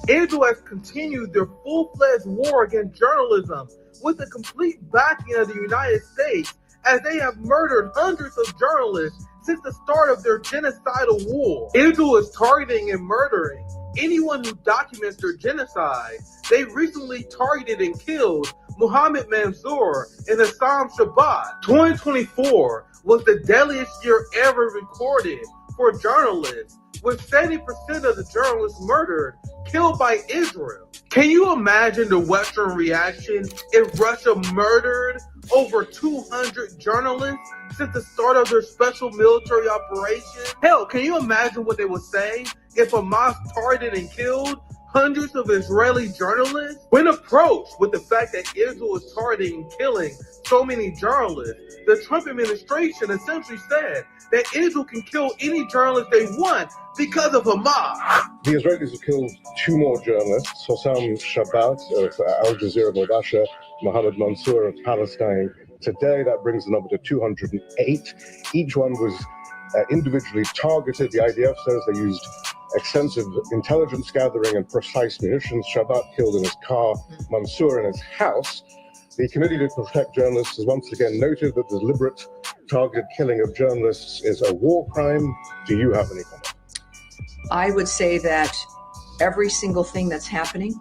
Israel has continued their full-fledged war against journalism with the complete backing of the United States, as they have murdered hundreds of journalists since the start of their genocidal war. Israel is targeting and murdering anyone who documents their genocide. They recently targeted and killed Mohammed Mansour and Hassan Shabbat. 2024 was the deadliest year ever recorded for journalists, with 70% of the journalists murdered killed by Israel. Can you imagine the Western reaction if Russia murdered over 200 journalists since the start of their special military operation? Hell, can you imagine what they would say if Hamas targeted and killed hundreds of Israeli journalists? When approached with the fact that Israel is targeting and killing so many journalists, the Trump administration essentially said that Israel can kill any journalist they want because of Hamas. The Israelis have killed 2 more journalists, Hossam Shabbat of Al Jazeera of Russia, Mohammed Mansour of Palestine. Today, that brings the number to 208. Each one was individually targeted. The IDF says they used extensive intelligence gathering and precise munitions. Shabbat killed in his car, Mansour in his house. The Committee to Protect Journalists has once again noted that the deliberate targeted killing of journalists is a war crime. Do you have any comment? I would say that every single thing that's happening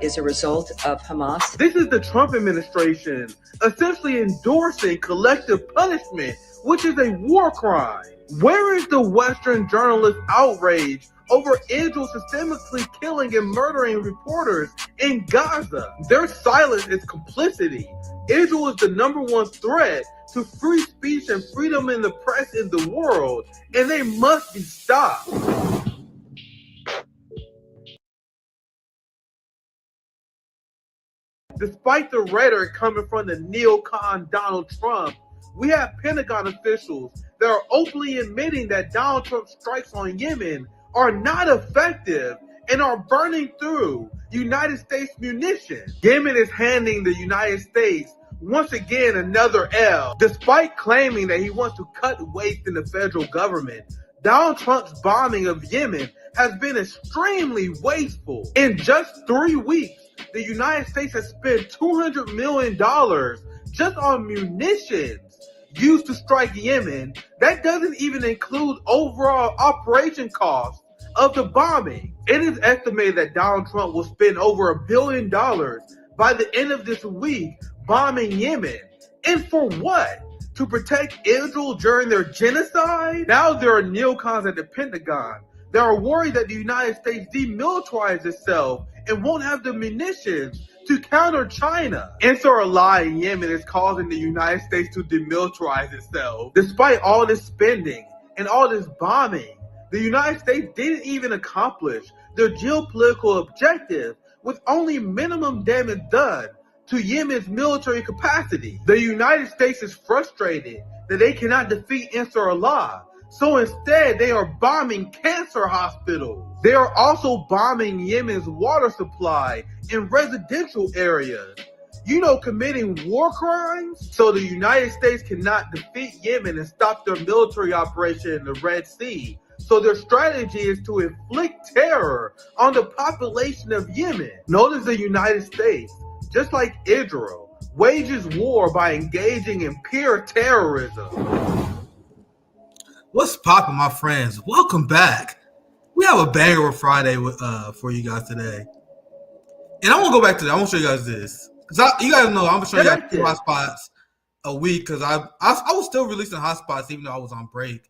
is a result of Hamas. This is the Trump administration essentially endorsing collective punishment, which is a war crime. Where is the Western journalist outrage over Israel systemically killing and murdering reporters in Gaza? Their silence is complicity. Israel is the #1 threat to free speech and freedom in the press in the world, and they must be stopped. Despite the rhetoric coming from the neocon Donald Trump, we have Pentagon officials that are openly admitting that Donald Trump's strikes on Yemen are not effective and are burning through United States munitions. Yemen is handing the United States once again another L. Despite claiming that he wants to cut waste in the federal government, Donald Trump's bombing of Yemen has been extremely wasteful. In just 3 weeks, the United States has spent $200 million just on munitions used to strike Yemen. That doesn't even include overall operation costs of the bombing. It is estimated that Donald Trump will spend over $1 billion by the end of this week bombing Yemen. And for what? To protect Israel during their genocide? Now there are neocons at the Pentagon that are worried that the United States demilitarizes itself and won't have the munitions to counter China. Answer a lie in Yemen is causing the United States to demilitarize itself. Despite all this spending and all this bombing, the United States didn't even accomplish their geopolitical objective, with only minimum damage done to Yemen's military capacity. The United States is frustrated that they cannot defeat Ansar Allah, so instead they are bombing cancer hospitals. They are also bombing Yemen's water supply in residential areas. You know, committing war crimes? So the United States cannot defeat Yemen and stop their military operation in the Red Sea. So their strategy is to inflict terror on the population of Yemen. Notice the United States, just like Israel, wages war by engaging in pure terrorism. What's poppin', my friends? Welcome back. We have a banger of Friday for you guys today. And I want to go back to that. I want to show you guys this. Because you guys know I'm going to show you guys 2 hotspots a week, because I was still releasing hotspots even though I was on break.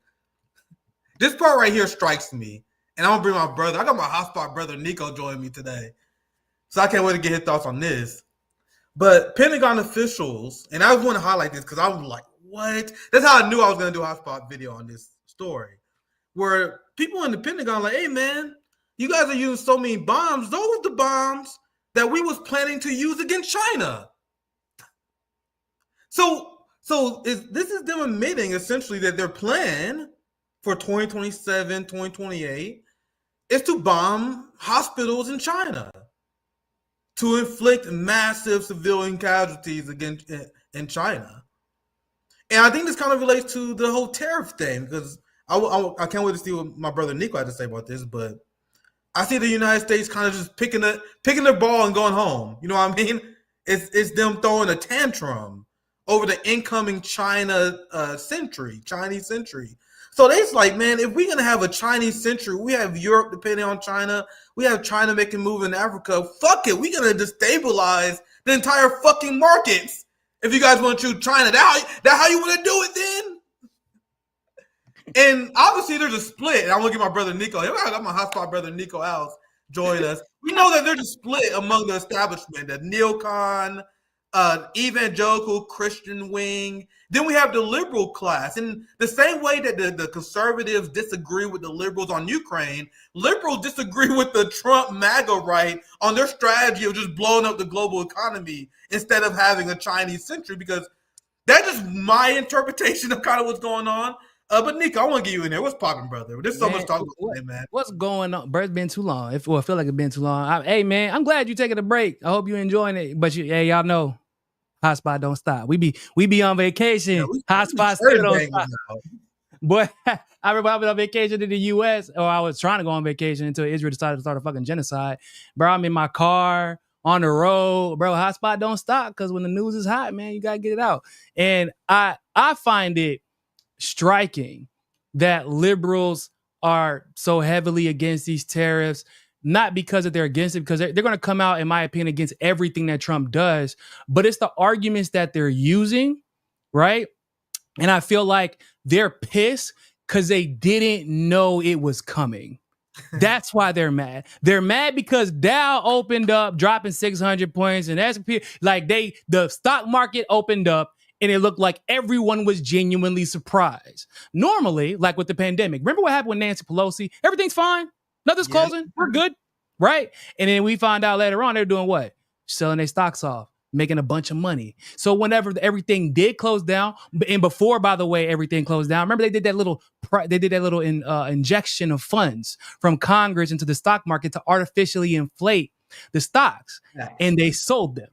This part right here strikes me. And I'm going to bring my brother. I got my hotspot brother Niko joining me today. So I can't wait to get his thoughts on this. But Pentagon officials, and I want to highlight this because I was like, what? That's how I knew I was going to do a hotspot video on this story. Where people in the Pentagon like, hey, man, you guys are using so many bombs. Those are the bombs that we was planning to use against China. So this is them admitting essentially that their plan for 2027, 2028 is to bomb hospitals in China to inflict massive civilian casualties against in China. And I think this kind of relates to the whole tariff thing, because I can't wait to see what my brother Niko had to say about this. But I see the United States kind of just picking the ball and going home. You know what I mean? It's them throwing a tantrum over the incoming Chinese century. So it's like, man, if we're gonna have a Chinese century, we have Europe depending on China, we have China making a move in Africa. Fuck it, we're gonna destabilize the entire fucking markets. If you guys want to choose China, that how you want to do it then? And obviously there's a split. And I'm gonna get my brother Niko. I got my hotspot brother Niko House join us. We know that there's a split among the establishment, the neocon, evangelical Christian wing. Then we have the liberal class. And the same way that the conservatives disagree with the liberals on Ukraine, liberals disagree with the Trump MAGA right on their strategy of just blowing up the global economy instead of having a Chinese century, because that's just my interpretation of kind of what's going on. But Niko, I want to get you in there. What's popping, brother? There's so much talk about it, man. What's going on, bro? It's been too long. I feel like it's been too long. Hey, man, I'm glad you're taking a break. I hope you're enjoying it. But y'all know, hotspot don't stop. We be on vacation. Yeah, hotspot still don't stop. Boy, I remember I was on vacation in the U.S. or I was trying to go on vacation until Israel decided to start a fucking genocide. Bro, I'm in my car on the road. Bro, hotspot don't stop because when the news is hot, man, you got to get it out. And I find it striking that liberals are so heavily against these tariffs, not because they're against it, because they're going to come out, in my opinion, against everything that Trump does, but it's the arguments that they're using, right? And I feel like they're pissed because they didn't know it was coming. That's why they're mad. They're mad because Dow opened up, dropping 600 points, and S&P, like the stock market opened up, and it looked like everyone was genuinely surprised. Normally, like with the pandemic, remember what happened with Nancy Pelosi? Everything's fine. Nothing's closing. We're good. Right? And then we find out later on, they're doing what? Selling their stocks off, making a bunch of money. So whenever everything did close down, and before, by the way, everything closed down, remember they did that little injection of funds from Congress into the stock market to artificially inflate the stocks. Nice. And they sold them.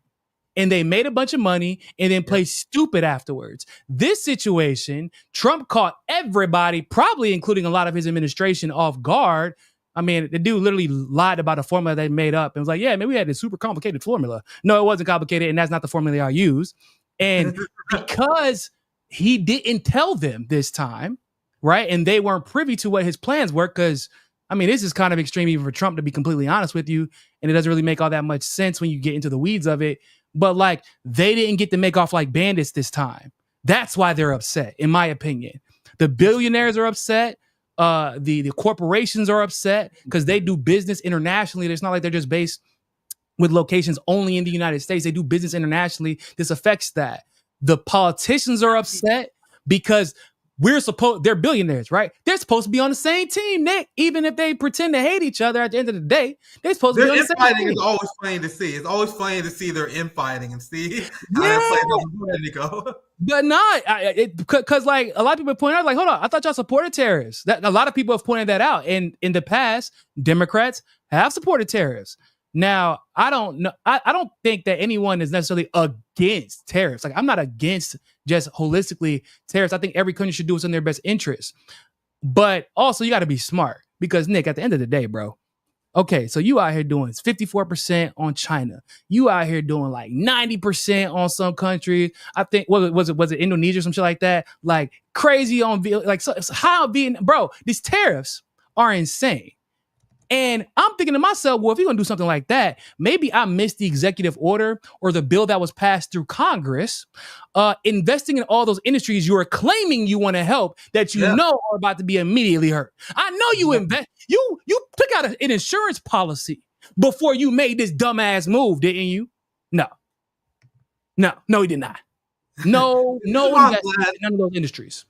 And they made a bunch of money and then played stupid afterwards. This situation, Trump caught everybody, probably including a lot of his administration, off guard. I mean, the dude literally lied about a formula they made up and was like, yeah, man, we had this super complicated formula. No, it wasn't complicated, and that's not the formula I use. And because he didn't tell them this time, right, and they weren't privy to what his plans were, because, I mean, this is kind of extreme even for Trump, to be completely honest with you, and it doesn't really make all that much sense when you get into the weeds of it. But like, they didn't get to make off like bandits this time. That's why they're upset, in my opinion. The billionaires are upset. The corporations are upset because they do business internationally. It's not like they're just based with locations only in the United States. They do business internationally. This affects that. The politicians are upset because they're billionaires, right? They're supposed to be on the same team, Nick. Even if they pretend to hate each other, at the end of the day, they're supposed to be on the same team. Their infighting is always funny to see. It's always funny to see their infighting and see how they play. Nico. But not because like a lot of people point out, like, hold on, I thought y'all supported terrorists. That a lot of people have pointed that out. And in the past, Democrats have supported terrorists. Now, I don't know. I don't think that anyone is necessarily against tariffs. Like, I'm not against just holistically tariffs. I think every country should do what's in their best interest. But also, you got to be smart because, Nick, at the end of the day, bro, okay, so you out here doing 54% on China. You out here doing like 90% on some countries. I think, was it Indonesia or some shit like that? Like, crazy on, like, so high on Vietnam. Bro, these tariffs are insane. And I'm thinking to myself, well, if you're going to do something like that, maybe I missed the executive order or the bill that was passed through Congress, investing in all those industries you are claiming you want to help that you know are about to be immediately hurt. I know you invest. You took out an insurance policy before you made this dumbass move, didn't you? No, he did not. No investment in none of those industries.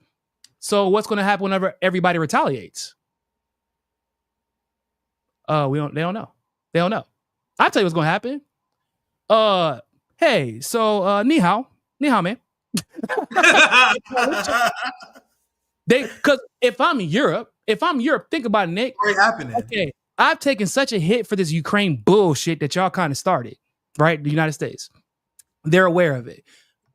So what's going to happen whenever everybody retaliates? They don't know. They don't know. I'll tell you what's going to happen. Hey, so, ni hao, man. Because if I'm Europe, think about it, Nick. What's happening? Okay, I've taken such a hit for this Ukraine bullshit that y'all kind of started, right? The United States. They're aware of it.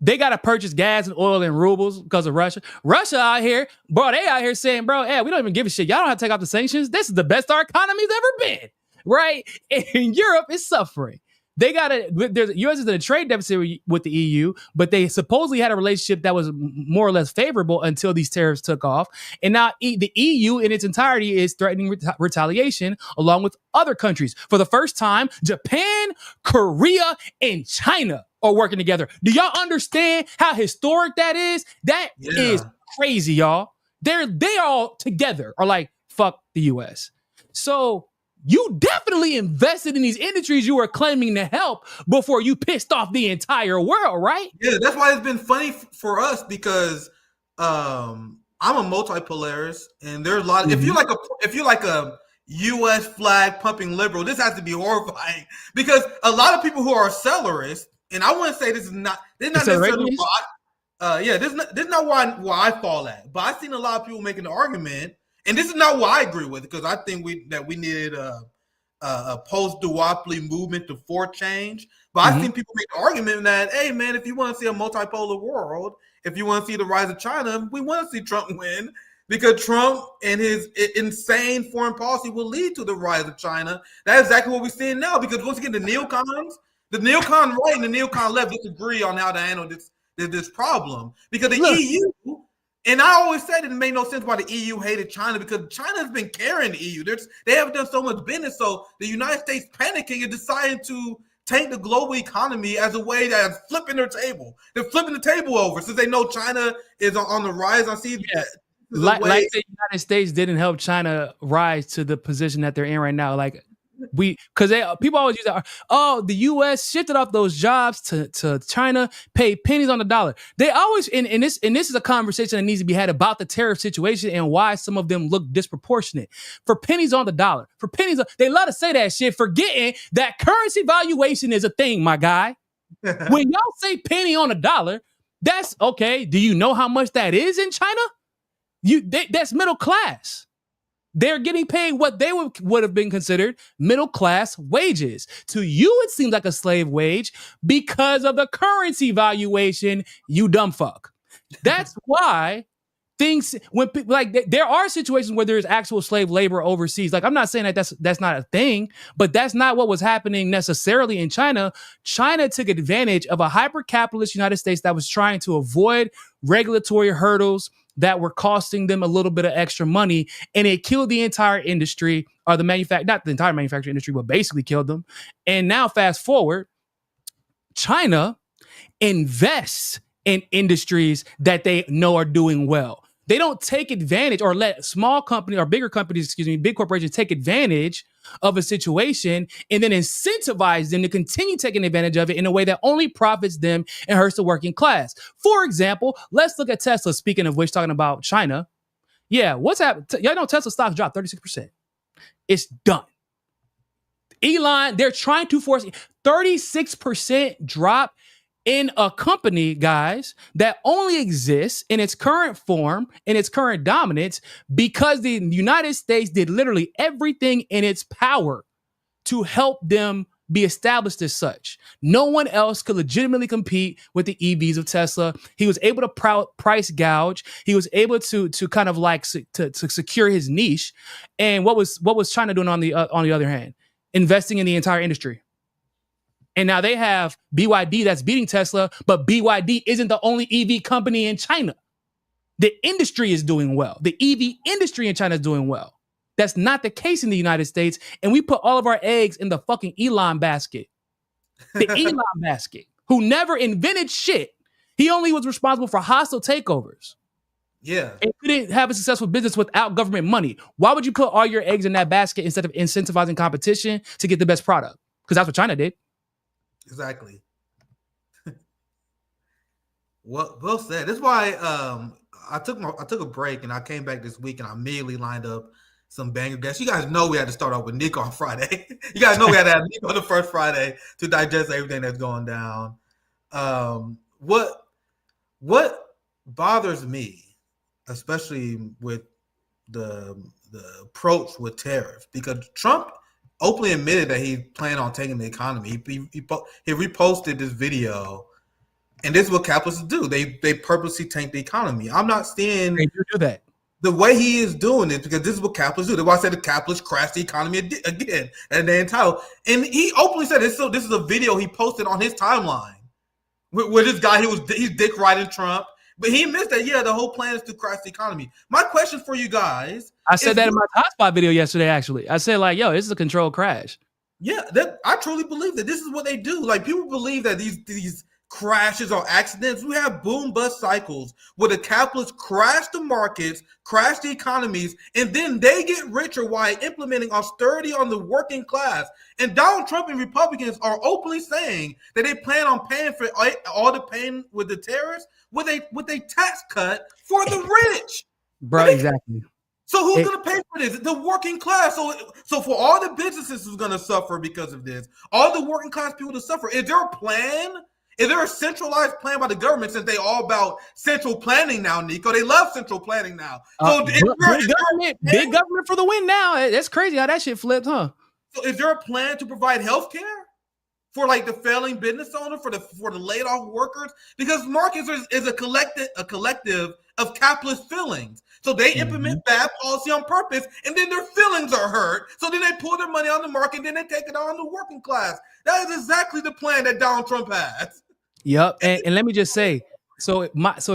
They got to purchase gas and oil in rubles because of Russia. Russia out here, bro, they out here saying, bro, hey, we don't even give a shit. Y'all don't have to take off the sanctions. This is the best our economy's ever been. right? And Europe is suffering. They got the U.S. is in a trade deficit with the EU, but they supposedly had a relationship that was more or less favorable until these tariffs took off. And now the EU in its entirety is threatening retaliation along with other countries. For the first time, Japan, Korea, and China are working together. Do y'all understand how historic that is? That is crazy, y'all. They all together are like, fuck the U.S. So you definitely invested in these industries you were claiming to help before you pissed off the entire world, right? Yeah, that's why it's been funny for us because I'm a multipolarist, and there's a lot. If you're like a U.S. flag pumping liberal, this has to be horrifying because a lot of people who are accelerists, and I wouldn't say this is not necessarily why. This is not why I fall at, but I've seen a lot of people making the argument. And this is not what I agree with, because I think we needed a post-duopoly movement to force change. But I've seen people make the argument that, hey, man, if you want to see a multipolar world, if you want to see the rise of China, we want to see Trump win, because Trump and his insane foreign policy will lead to the rise of China. That's exactly what we're seeing now, because once again, the neocon right and the neocon left disagree on how to handle this problem. Because the EU... And I always said it made no sense why the EU hated China, because China has been carrying the EU. They haven't done so much business. So the United States panicking and deciding to tank the global economy as a way that is flipping their table. They're flipping the table over since they know China is on the rise. I see like the United States didn't help China rise to the position that they're in right now. Like people always use that. Oh, the U.S. shifted off those jobs to China, paid pennies on the dollar. They always and this is a conversation that needs to be had about the tariff situation and why some of them look disproportionate. For pennies on the dollar, they love to say that shit, forgetting that currency valuation is a thing, my guy. When y'all say penny on a dollar, that's okay. Do you know how much that is in China? That's middle class. They're getting paid what they would have been considered middle class wages. To you, it seems like a slave wage because of the currency valuation, you dumb fuck. That's why there are situations where there's actual slave labor overseas. Like, I'm not saying that that's not a thing, but that's not what was happening necessarily in China. China took advantage of a hyper-capitalist United States that was trying to avoid regulatory hurdles that were costing them a little bit of extra money, and it killed the entire industry, or not the entire manufacturing industry, but basically killed them. And now fast forward, China invests in industries that they know are doing well. They don't take advantage or let small companies or bigger companies, big corporations take advantage of a situation and then incentivize them to continue taking advantage of it in a way that only profits them and hurts the working class. For example, let's look at Tesla. Speaking of which, talking about China. Yeah, what's happened? Y'all know Tesla stocks dropped 36%. It's done. Elon, they're trying to force 36% drop in a company, guys, that only exists in its current form, in its current dominance, because the United States did literally everything in its power to help them be established as such. No one else could legitimately compete with the EVs of Tesla. He was able to price gouge. He was able to kind of like to secure his niche. And what was China doing on the other hand? Investing in the entire industry. And now they have BYD that's beating Tesla, but BYD isn't the only EV company in China. The industry is doing well. The EV industry in China is doing well. That's not the case in the United States. And we put all of our eggs in the fucking Elon basket. The Elon basket, who never invented shit. He only was responsible for hostile takeovers. Yeah. And couldn't have a successful business without government money. Why would you put all your eggs in that basket instead of incentivizing competition to get the best product? Because that's what China did. Exactly. Well said. That's why I took a break and I came back this week and I immediately lined up some banger guests. You guys know we had to start off with Niko on Friday. You guys know we had to have Niko the first Friday to digest everything that's going down. What bothers me, especially with the approach with tariffs, because Trump openly admitted that he planned on taking the economy. He reposted this video, and this is what capitalists do. They purposely tank the economy. I'm not seeing they do that. the way he is doing it, because this is what capitalists do. That's why I said the capitalists crashed the economy again, and they entitled. And he openly said this. So this is a video he posted on his timeline with this guy. He's dick riding Trump, but he missed that. Yeah, the whole plan is to crash the economy. My question for you guys: I said that in my hotspot video yesterday. Actually, I said like, "Yo, this is a controlled crash." Yeah, I truly believe that this is what they do. Like, people believe that these crashes or accidents. We have boom bust cycles where the capitalists crash the markets, crash the economies, and then they get richer while implementing austerity on the working class. And Donald Trump and Republicans are openly saying that they plan on paying for all the pain with the terrorists with a tax cut for the rich. Bro, exactly. So who's going to pay for this? The working class. So for all the businesses who's going to suffer because of this, all the working class people to suffer. Is there a plan? Is there a centralized plan by the government, since they all about central planning now, Niko? They love central planning now. So big government for the win now. That's crazy how that shit flipped, huh? So is there a plan to provide health care for like the failing business owner, for the laid off workers? Because markets is a collective of capitalist feelings. So they implement bad policy on purpose, and then their feelings are hurt. So then they pull their money on the market, and then they take it on the working class. That is exactly the plan that Donald Trump has. Yep. And let me just say, so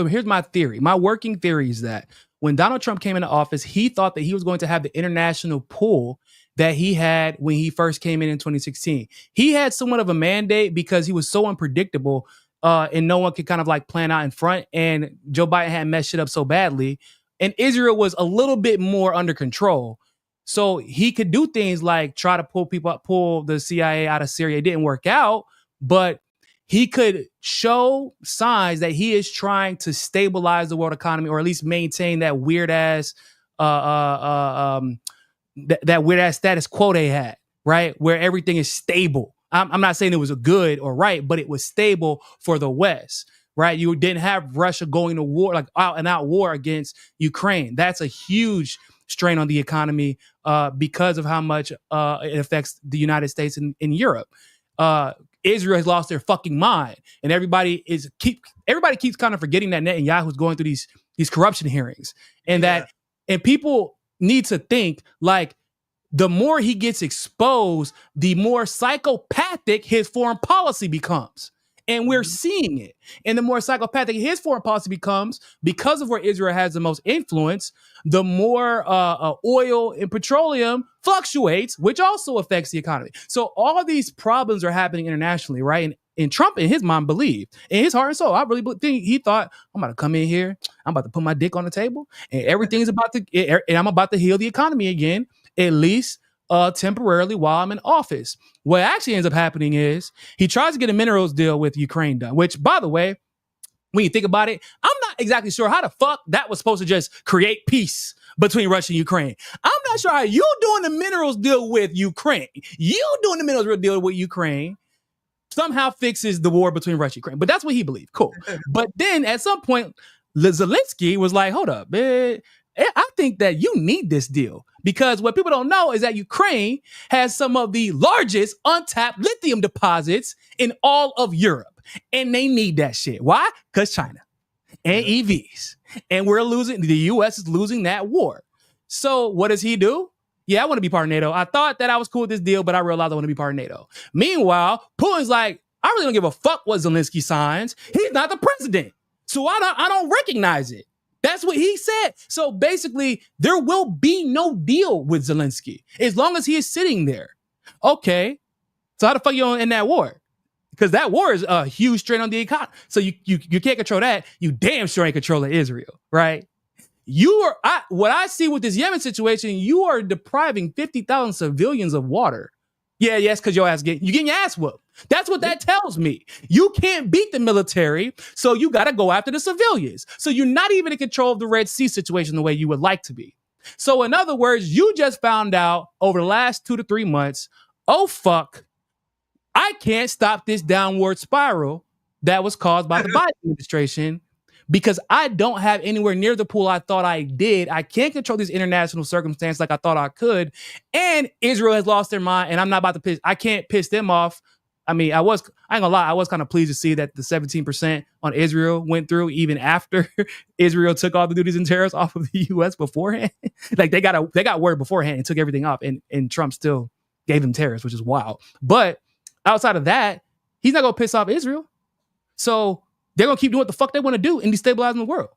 here's my theory. My working theory is that when Donald Trump came into office, he thought that he was going to have the international pull that he had when he first came in 2016. He had somewhat of a mandate because he was so unpredictable, and no one could kind of like plan out in front. And Joe Biden had messed shit up so badly. And Israel was a little bit more under control. So he could do things like try to pull the CIA out of Syria. It didn't work out, but he could show signs that he is trying to stabilize the world economy, or at least maintain that weird ass that weird ass status quo they had, right? Where everything is stable. I'm not saying it was a good or right, but it was stable for the West, right? You didn't have Russia going to war, like out and out war against Ukraine. That's a huge strain on the economy because of how much it affects the United States and Europe. Israel has lost their fucking mind, and everybody keeps kind of forgetting that Netanyahu's going through these corruption hearings, and and people need to think like, the more he gets exposed, the more psychopathic his foreign policy becomes. And we're seeing it. And the more psychopathic his foreign policy becomes, because of where Israel has the most influence, the more oil and petroleum fluctuates, which also affects the economy. So all of these problems are happening internationally, right? And Trump, in his mind, believed, in his heart and soul, I really think he thought, I'm about to come in here, I'm about to put my dick on the table, and everything's and I'm about to heal the economy again, at least temporarily while I'm in office. What actually ends up happening is he tries to get a minerals deal with Ukraine done, which, by the way, when you think about it, I'm not exactly sure how the fuck that was supposed to just create peace between Russia and Ukraine. I'm not sure how you doing the minerals deal with Ukraine. You doing the minerals deal with Ukraine somehow fixes the war between Russia and Ukraine. But that's what he believed. Cool. But then at some point, Zelensky was like, hold up, man. I think that you need this deal, because what people don't know is that Ukraine has some of the largest untapped lithium deposits in all of Europe, and they need that shit. Why? Because China and EVs, and the U.S. is losing that war. So what does he do? Yeah, I want to be part of NATO. I thought that I was cool with this deal, but I realized I want to be part of NATO. Meanwhile, Putin's like, I really don't give a fuck what Zelensky signs. He's not the president, so I don't recognize it. That's what he said. So basically, there will be no deal with Zelensky as long as he is sitting there. Okay, so how the fuck you in that war? Because that war is a huge strain on the economy. So you can't control that. You damn sure ain't controlling Israel, right? What I see with this Yemen situation, you are depriving 50,000 civilians of water. Yes, because you getting your ass whooped. That's what that tells me. You can't beat the military, so you got to go after the civilians. So you're not even in control of the Red Sea situation the way you would like to be. So in other words, you just found out over the last 2 to 3 months, oh fuck, I can't stop this downward spiral that was caused by the Biden administration, because I don't have anywhere near the pool I thought I did. I can't control these international circumstances like I thought I could. And Israel has lost their mind, and I'm not about to I can't piss them off. I mean, I ain't gonna lie, I was kind of pleased to see that the 17% on Israel went through even after Israel took all the duties and tariffs off of the US beforehand. Like they got word beforehand and took everything off, and Trump still gave them tariffs, which is wild. But outside of that, he's not gonna piss off Israel. So they're gonna keep doing what the fuck they want to do and destabilizing the world.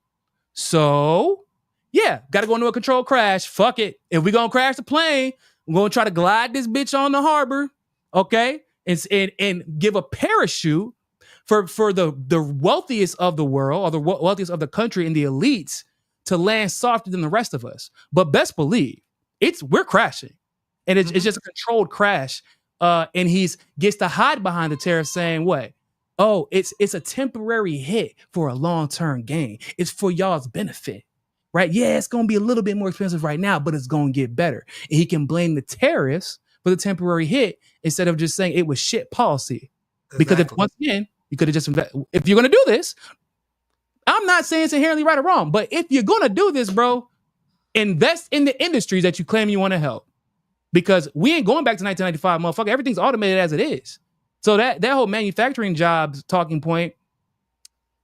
So yeah, gotta go into a controlled crash. Fuck it. If we gonna crash the plane, we're gonna try to glide this bitch on the harbor, okay? And give a parachute for the wealthiest of the world, or the wealthiest of the country and the elites to land softer than the rest of us. But best believe we're crashing, and it's just a controlled crash. And he's gets to hide behind the tariff, saying what? Oh, it's a temporary hit for a long-term gain. It's for y'all's benefit, right? Yeah, it's gonna be a little bit more expensive right now, but it's gonna get better. And he can blame the tariffs for the temporary hit instead of just saying it was shit policy. Exactly. Because if once again, you could have just if you're gonna do this, I'm not saying it's inherently right or wrong, but if you're gonna do this, bro, invest in the industries that you claim you want to help. Because we ain't going back to 1995, motherfucker. Everything's automated as it is. So that whole manufacturing jobs talking point,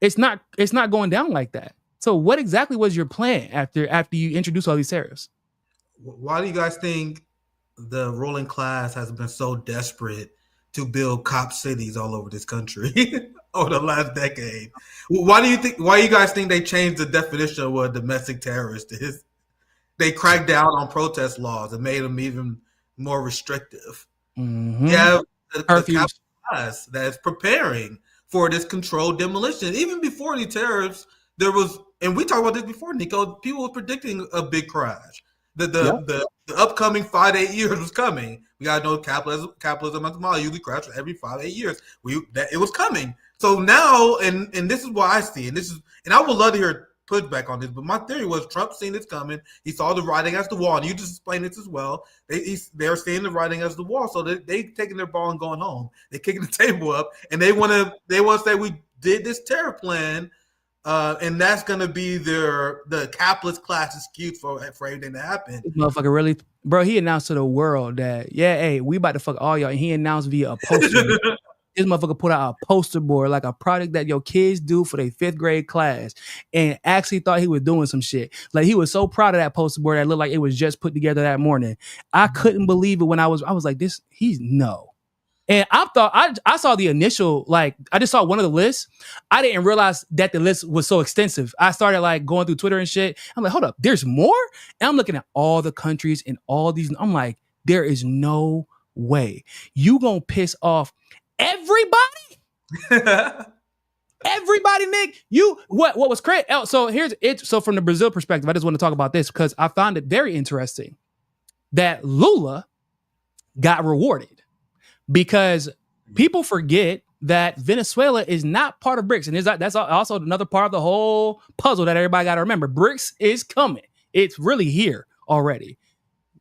it's not going down like that. So what exactly was your plan after you introduced all these tariffs? Why do you guys think the ruling class has been so desperate to build cop cities all over this country over the last decade? Why do you guys think they changed the definition of what a domestic terrorist is? They cracked down on protest laws and made them even more restrictive. Mm-hmm. You have the capital class that's preparing for this controlled demolition. Even before the tariffs, there was, and we talked about this before, Niko, people were predicting a big crash. The upcoming 5 to 8 years was coming. We gotta know capitalism as a model usually crashes every 5 to 8 years. It was coming. So now, and this is what I see, and I would love to hear pushback on this, but my theory was Trump seen this coming. He saw the writing as the wall, and you just explained this as well. They're seeing the writing as the wall, so they taking their ball and going home. They're kicking the table up, and they want to say we did this tariff plan. And that's gonna be the capitalist class excuse for everything to happen. This motherfucker really, bro. He announced to the world that hey, we about to fuck all y'all. And he announced via a poster. This motherfucker put out a poster board, like a product that your kids do for their 5th grade class, and actually thought he was doing some shit. Like he was so proud of that poster board that it looked like it was just put together that morning. I couldn't believe it when I was like, no. And I saw the initial, like, I just saw one of the lists. I didn't realize that the list was so extensive. I started like going through Twitter and shit. I'm like, hold up, there's more? And I'm looking at all the countries and all these. I'm like, there is no way you gonna piss off everybody? Everybody, Nick. What was crazy? So here's it. So from the Brazil perspective, I just want to talk about this because I found it very interesting that Lula got rewarded. Because people forget that Venezuela is not part of BRICS. And that's also another part of the whole puzzle that everybody got to remember. BRICS is coming. It's really here already.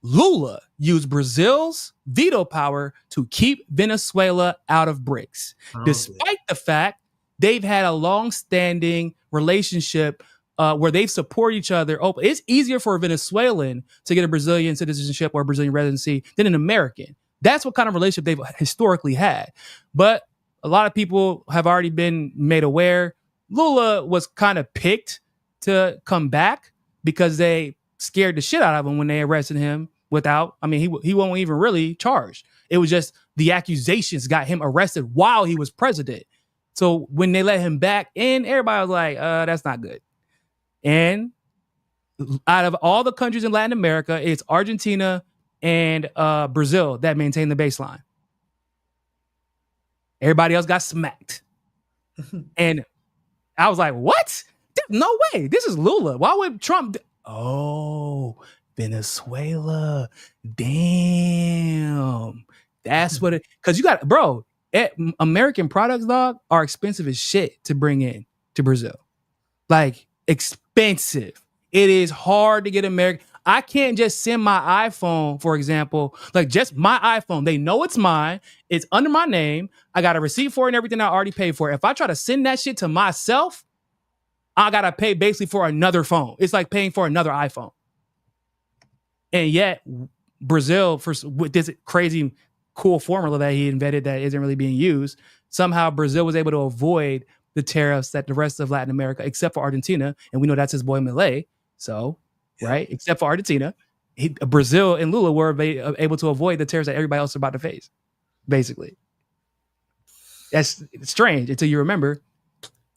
Lula used Brazil's veto power to keep Venezuela out of BRICS, despite the fact they've had a long-standing relationship where they've supported each other. It's easier for a Venezuelan to get a Brazilian citizenship or a Brazilian residency than an American. That's what kind of relationship they've historically had. But a lot of people have already been made aware. Lula was kind of picked to come back because they scared the shit out of him when they arrested him he wasn't even really charged. It was just the accusations got him arrested while he was president. So when they let him back in, everybody was like, that's not good. And out of all the countries in Latin America, it's Argentina and Brazil that maintain the baseline. Everybody else got smacked. And I was like, what? No way. This is Lula. Why would Trump? Venezuela. Damn. That's what it, because you got, bro, American products, dog, are expensive as shit to bring in to Brazil. Like, expensive. It is hard to get American. I can't just send my iPhone, for example, like just my iPhone. They know it's mine. It's under my name. I got a receipt for it and everything I already paid for. If I try to send that shit to myself, I got to pay basically for another phone. It's like paying for another iPhone. And yet Brazil, with this crazy cool formula that he invented that isn't really being used. Somehow Brazil was able to avoid the tariffs that the rest of Latin America, except for Argentina, and we know that's his boy Milei. So, right, except for Argentina, Brazil and Lula were able to avoid the tariffs that everybody else is about to face. Basically, that's strange until you remember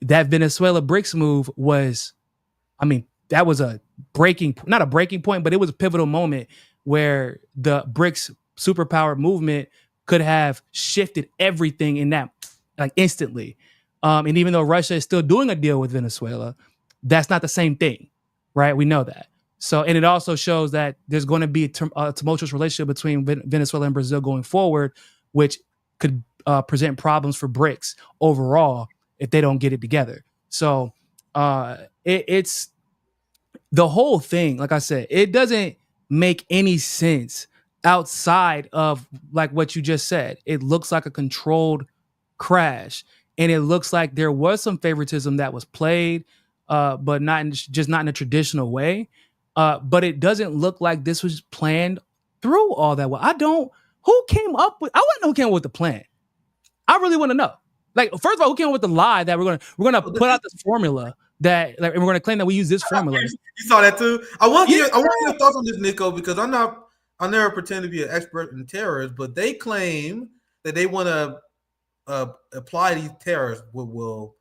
that Venezuela BRICS move was, I mean, that was not a breaking point, but it was a pivotal moment where the BRICS superpower movement could have shifted everything in that, like, instantly. And even though Russia is still doing a deal with Venezuela, that's not the same thing, right? We know that. So, and it also shows that there's going to be a tumultuous relationship between Venezuela and Brazil going forward, which could present problems for BRICS overall if they don't get it together. So it's the whole thing. Like I said, it doesn't make any sense outside of like what you just said. It looks like a controlled crash, and it looks like there was some favoritism that was played, but not in a traditional way. But it doesn't look like this was planned through all that well. Who came up with? I want to know who came up with the plan. I really want to know. Like, first of all, who came up with the lie that we're gonna put out this formula that, like, and we're gonna claim that we use this formula. You saw that too. I want your thoughts on this, Niko, because I never pretend to be an expert in tariffs, but they claim that they want to apply these tariffs will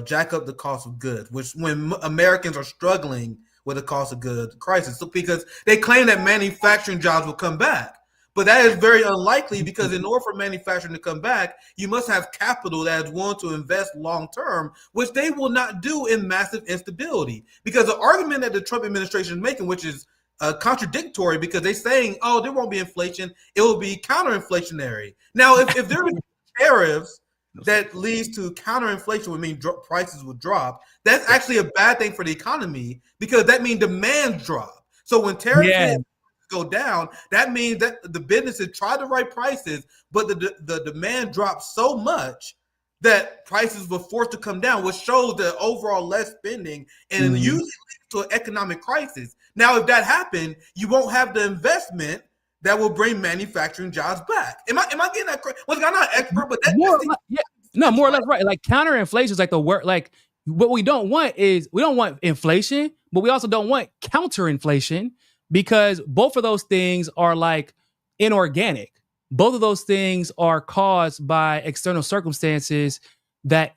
jack up the cost of goods, which when Americans are struggling with the cost of goods crisis, so because they claim that manufacturing jobs will come back. But that is very unlikely, because in order for manufacturing to come back, you must have capital that is willing to invest long term, which they will not do in massive instability. Because the argument that the Trump administration is making, which is contradictory, because they're saying, oh, there won't be inflation, it will be counterinflationary. Now, if there are tariffs that leads to counterinflation, would mean prices will drop. That's actually a bad thing for the economy, because that means demand drop. So when tariffs go down, that means that the businesses try to raise prices, but the demand drops so much that prices were forced to come down, which shows the overall less spending and usually leads to an economic crisis. Now, if that happened, you won't have the investment that will bring manufacturing jobs back. Am I getting that correct? Well, I'm not an expert, but more or less right. Like, counterinflation is like the word. Like, what we don't want is, we don't want inflation, but we also don't want counterinflation, because both of those things are like inorganic. Both of those things are caused by external circumstances that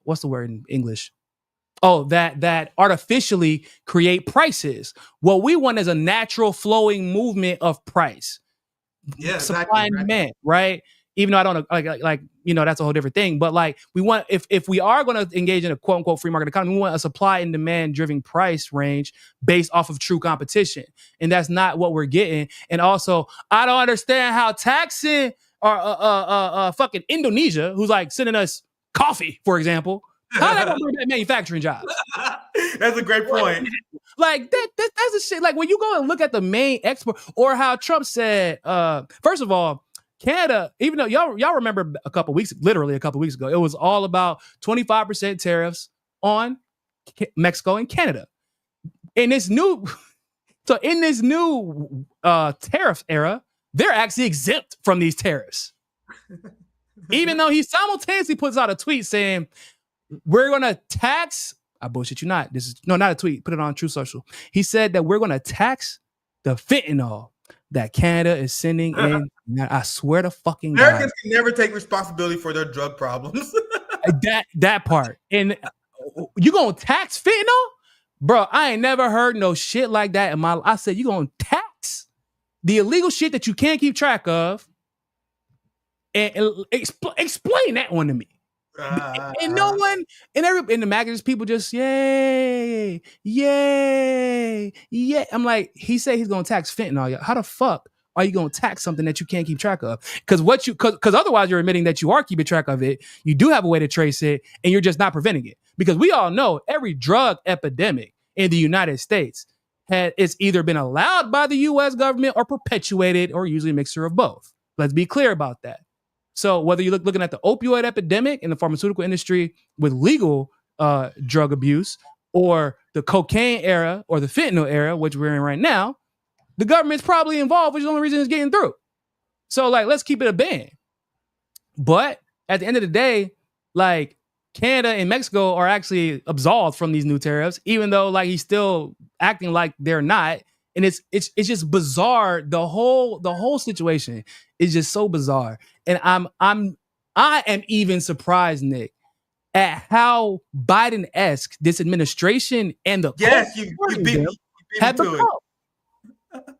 what's the word in English? Oh, that artificially create prices. What we want is a natural flowing movement of price. Yeah, supply and demand, right? Even though I don't like that's a whole different thing. But like, we want, if we are going to engage in a quote unquote free market economy, we want a supply and demand driven price range based off of true competition, and that's not what we're getting. And also, I don't understand how taxing or fucking Indonesia, who's like sending us coffee, for example, how that gonna bring back manufacturing jobs? That's a great point. Like that's the shit. Like, when you go and look at the main export, or how Trump said, first of all, Canada, even though y'all remember literally a couple weeks ago, it was all about 25% tariffs on Mexico and Canada. In this new tariff era, they're actually exempt from these tariffs. Even though he simultaneously puts out a tweet saying, we're going to tax, I bullshit you not. Not a tweet, put it on True Social. He said that we're going to tax the fentanyl that Canada is sending in. I swear to fucking Americans can never take responsibility for their drug problems. that part. And you gonna tax fentanyl? Bro, I ain't never heard no shit like that in my life. I said, you gonna tax the illegal shit that you can't keep track of, and explain that one to me. And no one, in the magazines, people just yay. I'm like, he said he's gonna tax fentanyl. How the fuck are you gonna tax something that you can't keep track of? Because otherwise you're admitting that you are keeping track of it. You do have a way to trace it, and you're just not preventing it. Because we all know every drug epidemic in the United States it's either been allowed by the U.S. government or perpetuated, or usually a mixture of both. Let's be clear about that. So whether you're looking at the opioid epidemic in the pharmaceutical industry with legal drug abuse, or the cocaine era, or the fentanyl era, which we're in right now, the government's probably involved, which is the only reason it's getting through. So like, let's keep it a band. But at the end of the day, like Canada and Mexico are actually absolved from these new tariffs, even though like he's still acting like they're not. And it's just bizarre. The whole situation is just so bizarre. And I am even surprised, Nick, at how Biden-esque this administration and the you beat me to it.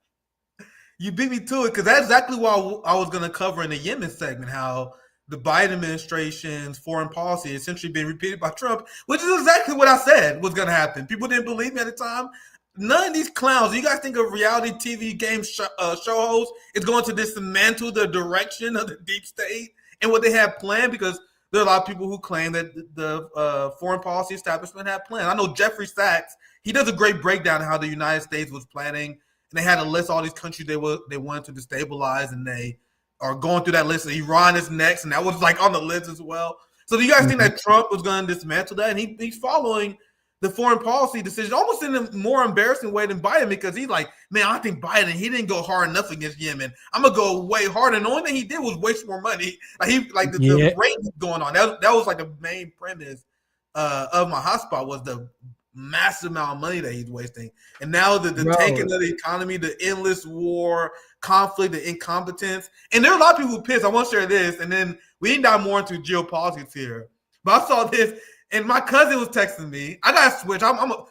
You beat me to it because that's exactly what I was going to cover in the Yemen segment, how the Biden administration's foreign policy is essentially being repeated by Trump, which is exactly what I said was going to happen. People didn't believe me at the time. None of these clowns, you guys think of reality TV game show hosts is going to dismantle the direction of the deep state and what they have planned? Because there are a lot of people who claim that the foreign policy establishment had planned. I know Jeffrey Sachs, he does a great breakdown of how the United States was planning, and they had to list all these countries they wanted to destabilize, and they are going through that list. Iran is next, and that was like on the list as well. So do you guys think that Trump was going to dismantle that? And he's following the foreign policy decision almost in a more embarrassing way than Biden, because he's like, man, I think Biden, he didn't go hard enough against Yemen. I'm gonna go way harder. And the only thing he did was waste more money. Like the rate was going on. That was like the main premise of my hotspot was the massive amount of money that he's wasting. And now the tanking of the economy, the endless war, conflict, the incompetence. And there are a lot of people who pissed. I want to share this, and then we can dive more into geopolitics here. But I saw this. And my cousin was texting me. I got to switch.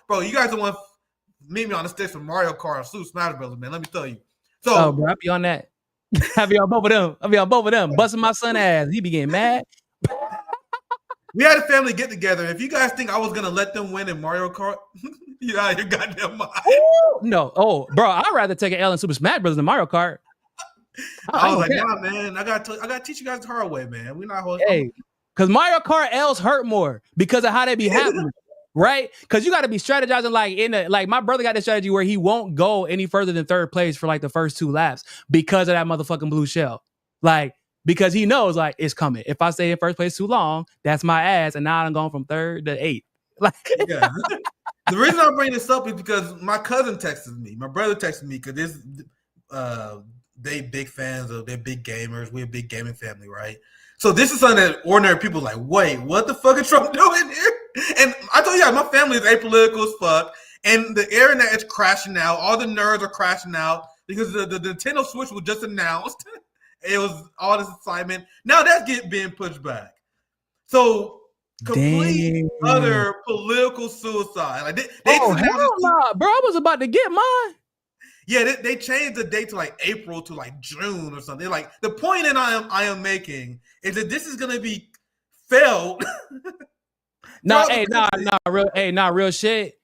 Bro, you guys don't want to meet me on the sticks for Mario Kart or Super Smash Brothers, man. Let me tell you. So, bro, I'll be on that. I'll be on both of them. Busting my son ass. He be getting mad. We had a family get together. If you guys think I was going to let them win in Mario Kart, you're out of your goddamn mind. No. Oh, bro, I'd rather take an L in Super Smash Brothers than Mario Kart. I was like, nah, man. I got to teach you guys the hard way, man. We're not holding. Hey. Because Mario Kart L's hurt more because of how they be happening, right? Because you got to be strategizing like my brother got this strategy where he won't go any further than third place for like the first 2 laps because of that motherfucking blue shell. Like, because he knows like it's coming. If I stay in first place too long, that's my ass. And now I'm going from 3rd to 8th. Like, yeah. The reason I bring this up is because my cousin texted me. My brother texted me because they big fans of, they're big gamers. We're a big gaming family, right? So this is something that ordinary people are like, wait, what the fuck is Trump doing here? And I told you, my family is apolitical as fuck, and the internet is crashing out. All the nerds are crashing out because the Nintendo Switch was just announced. It was all this excitement. Now that's being pushed back. So complete other political suicide. Like hell nah, bro! I was about to get mine. Yeah, they changed the date to like April to like June or something. Like the point that I am making is that this is gonna be failed. Real shit.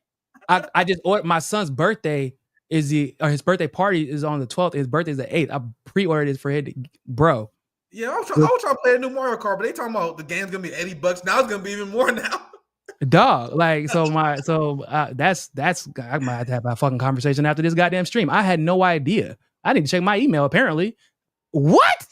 I just ordered my son's birthday his birthday party is on the 12th. His birthday is the 8th. I pre-ordered it for him, bro. Yeah, I was trying to play a new Mario Kart, but they talking about the game's gonna be $80. Now it's gonna be even more now. Dog, like that's I might have to have a fucking conversation after this goddamn stream. I had no idea. I need to check my email. Apparently, what?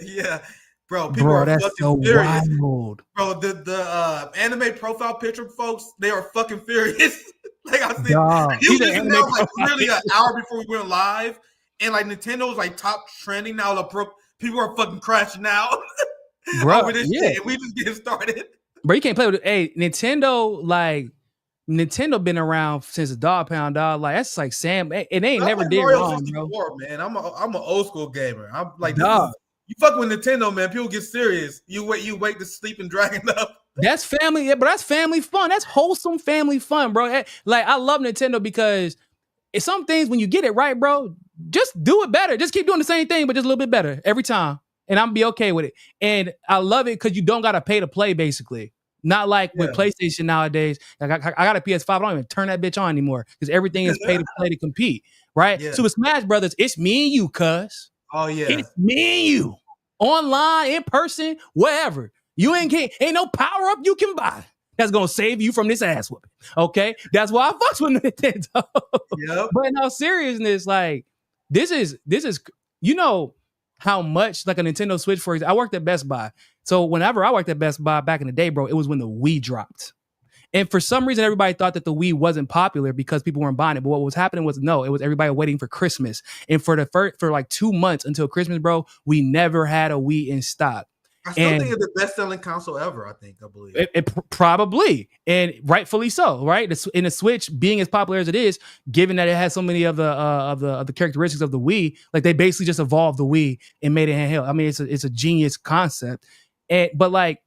Yeah, bro. People are that's fucking so furious. wild. Bro, the anime profile picture folks, they are fucking furious. Like I said, it was like literally an hour before we went live, and like Nintendo was like top trending now. People are fucking crashing out, bro. Over this shit. And we just getting started. Bro, you can't play with it. Hey, Nintendo been around since the Dog Pound, dog. Like that's like Sam. It ain't never like did Mario wrong, 64, bro. Man, I'm an old school gamer. I'm like, you fuck with Nintendo, man. People get serious. You wake to sleep and dragging up. That's family, but that's family fun. That's wholesome family fun, bro. Like I love Nintendo because it's some things when you get it right, bro. Just do it better. Just keep doing the same thing, but just a little bit better every time. And I'm gonna be okay with it. And I love it because you don't gotta pay to play, basically. Not like with PlayStation nowadays. Like I got a PS5, I don't even turn that bitch on anymore because everything is pay to play to compete, right? Yeah. So with Smash Brothers, it's me and you, cuz. Oh yeah, it's me and you, online, in person, wherever. You ain't no power up you can buy that's gonna save you from this ass whooping. Okay, that's why I fucks with Nintendo. Yep. But in all seriousness, like this is how much like a Nintendo Switch, for example. I worked at Best Buy. So whenever I worked at Best Buy back in the day, bro, it was when the Wii dropped. And for some reason, everybody thought that the Wii wasn't popular because people weren't buying it. But what was happening was, no, it was everybody waiting for Christmas. And for like 2 months until Christmas, bro, we never had a Wii in stock. I still think it's the best-selling console ever. I believe it probably, and rightfully so, right? In the Switch being as popular as it is, given that it has so many of the characteristics of the Wii, like they basically just evolved the Wii and made it handheld. I mean, it's a genius concept, but like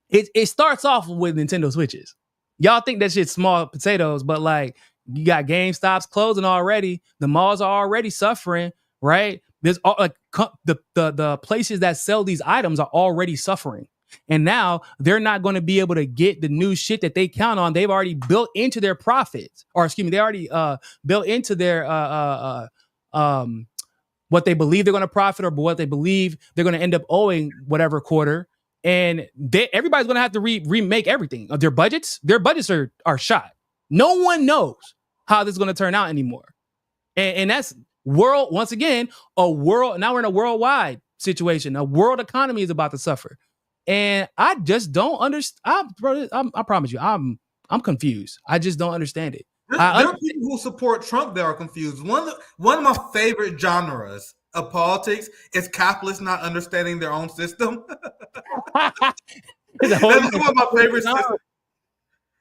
it starts off with Nintendo Switches. Y'all think that shit's small potatoes, but like you got GameStops closing already, the malls are already suffering, right? There's like the places that sell these items are already suffering. And now they're not going to be able to get the new shit that they count on. They've already built into their profits, or excuse me, they already built into their what they believe they're going to profit or what they believe they're going to end up owing whatever quarter. And everybody's going to have to remake everything. Their budgets are shot. No one knows how this is going to turn out anymore. And that's once again, now we're in a worldwide situation. A world economy is about to suffer. And I just don't understand. I promise you, I'm confused. I just don't understand it. There are people who support Trump that are confused. One of my favorite genres of politics is capitalists not understanding their own system. That's one of my favorite systems.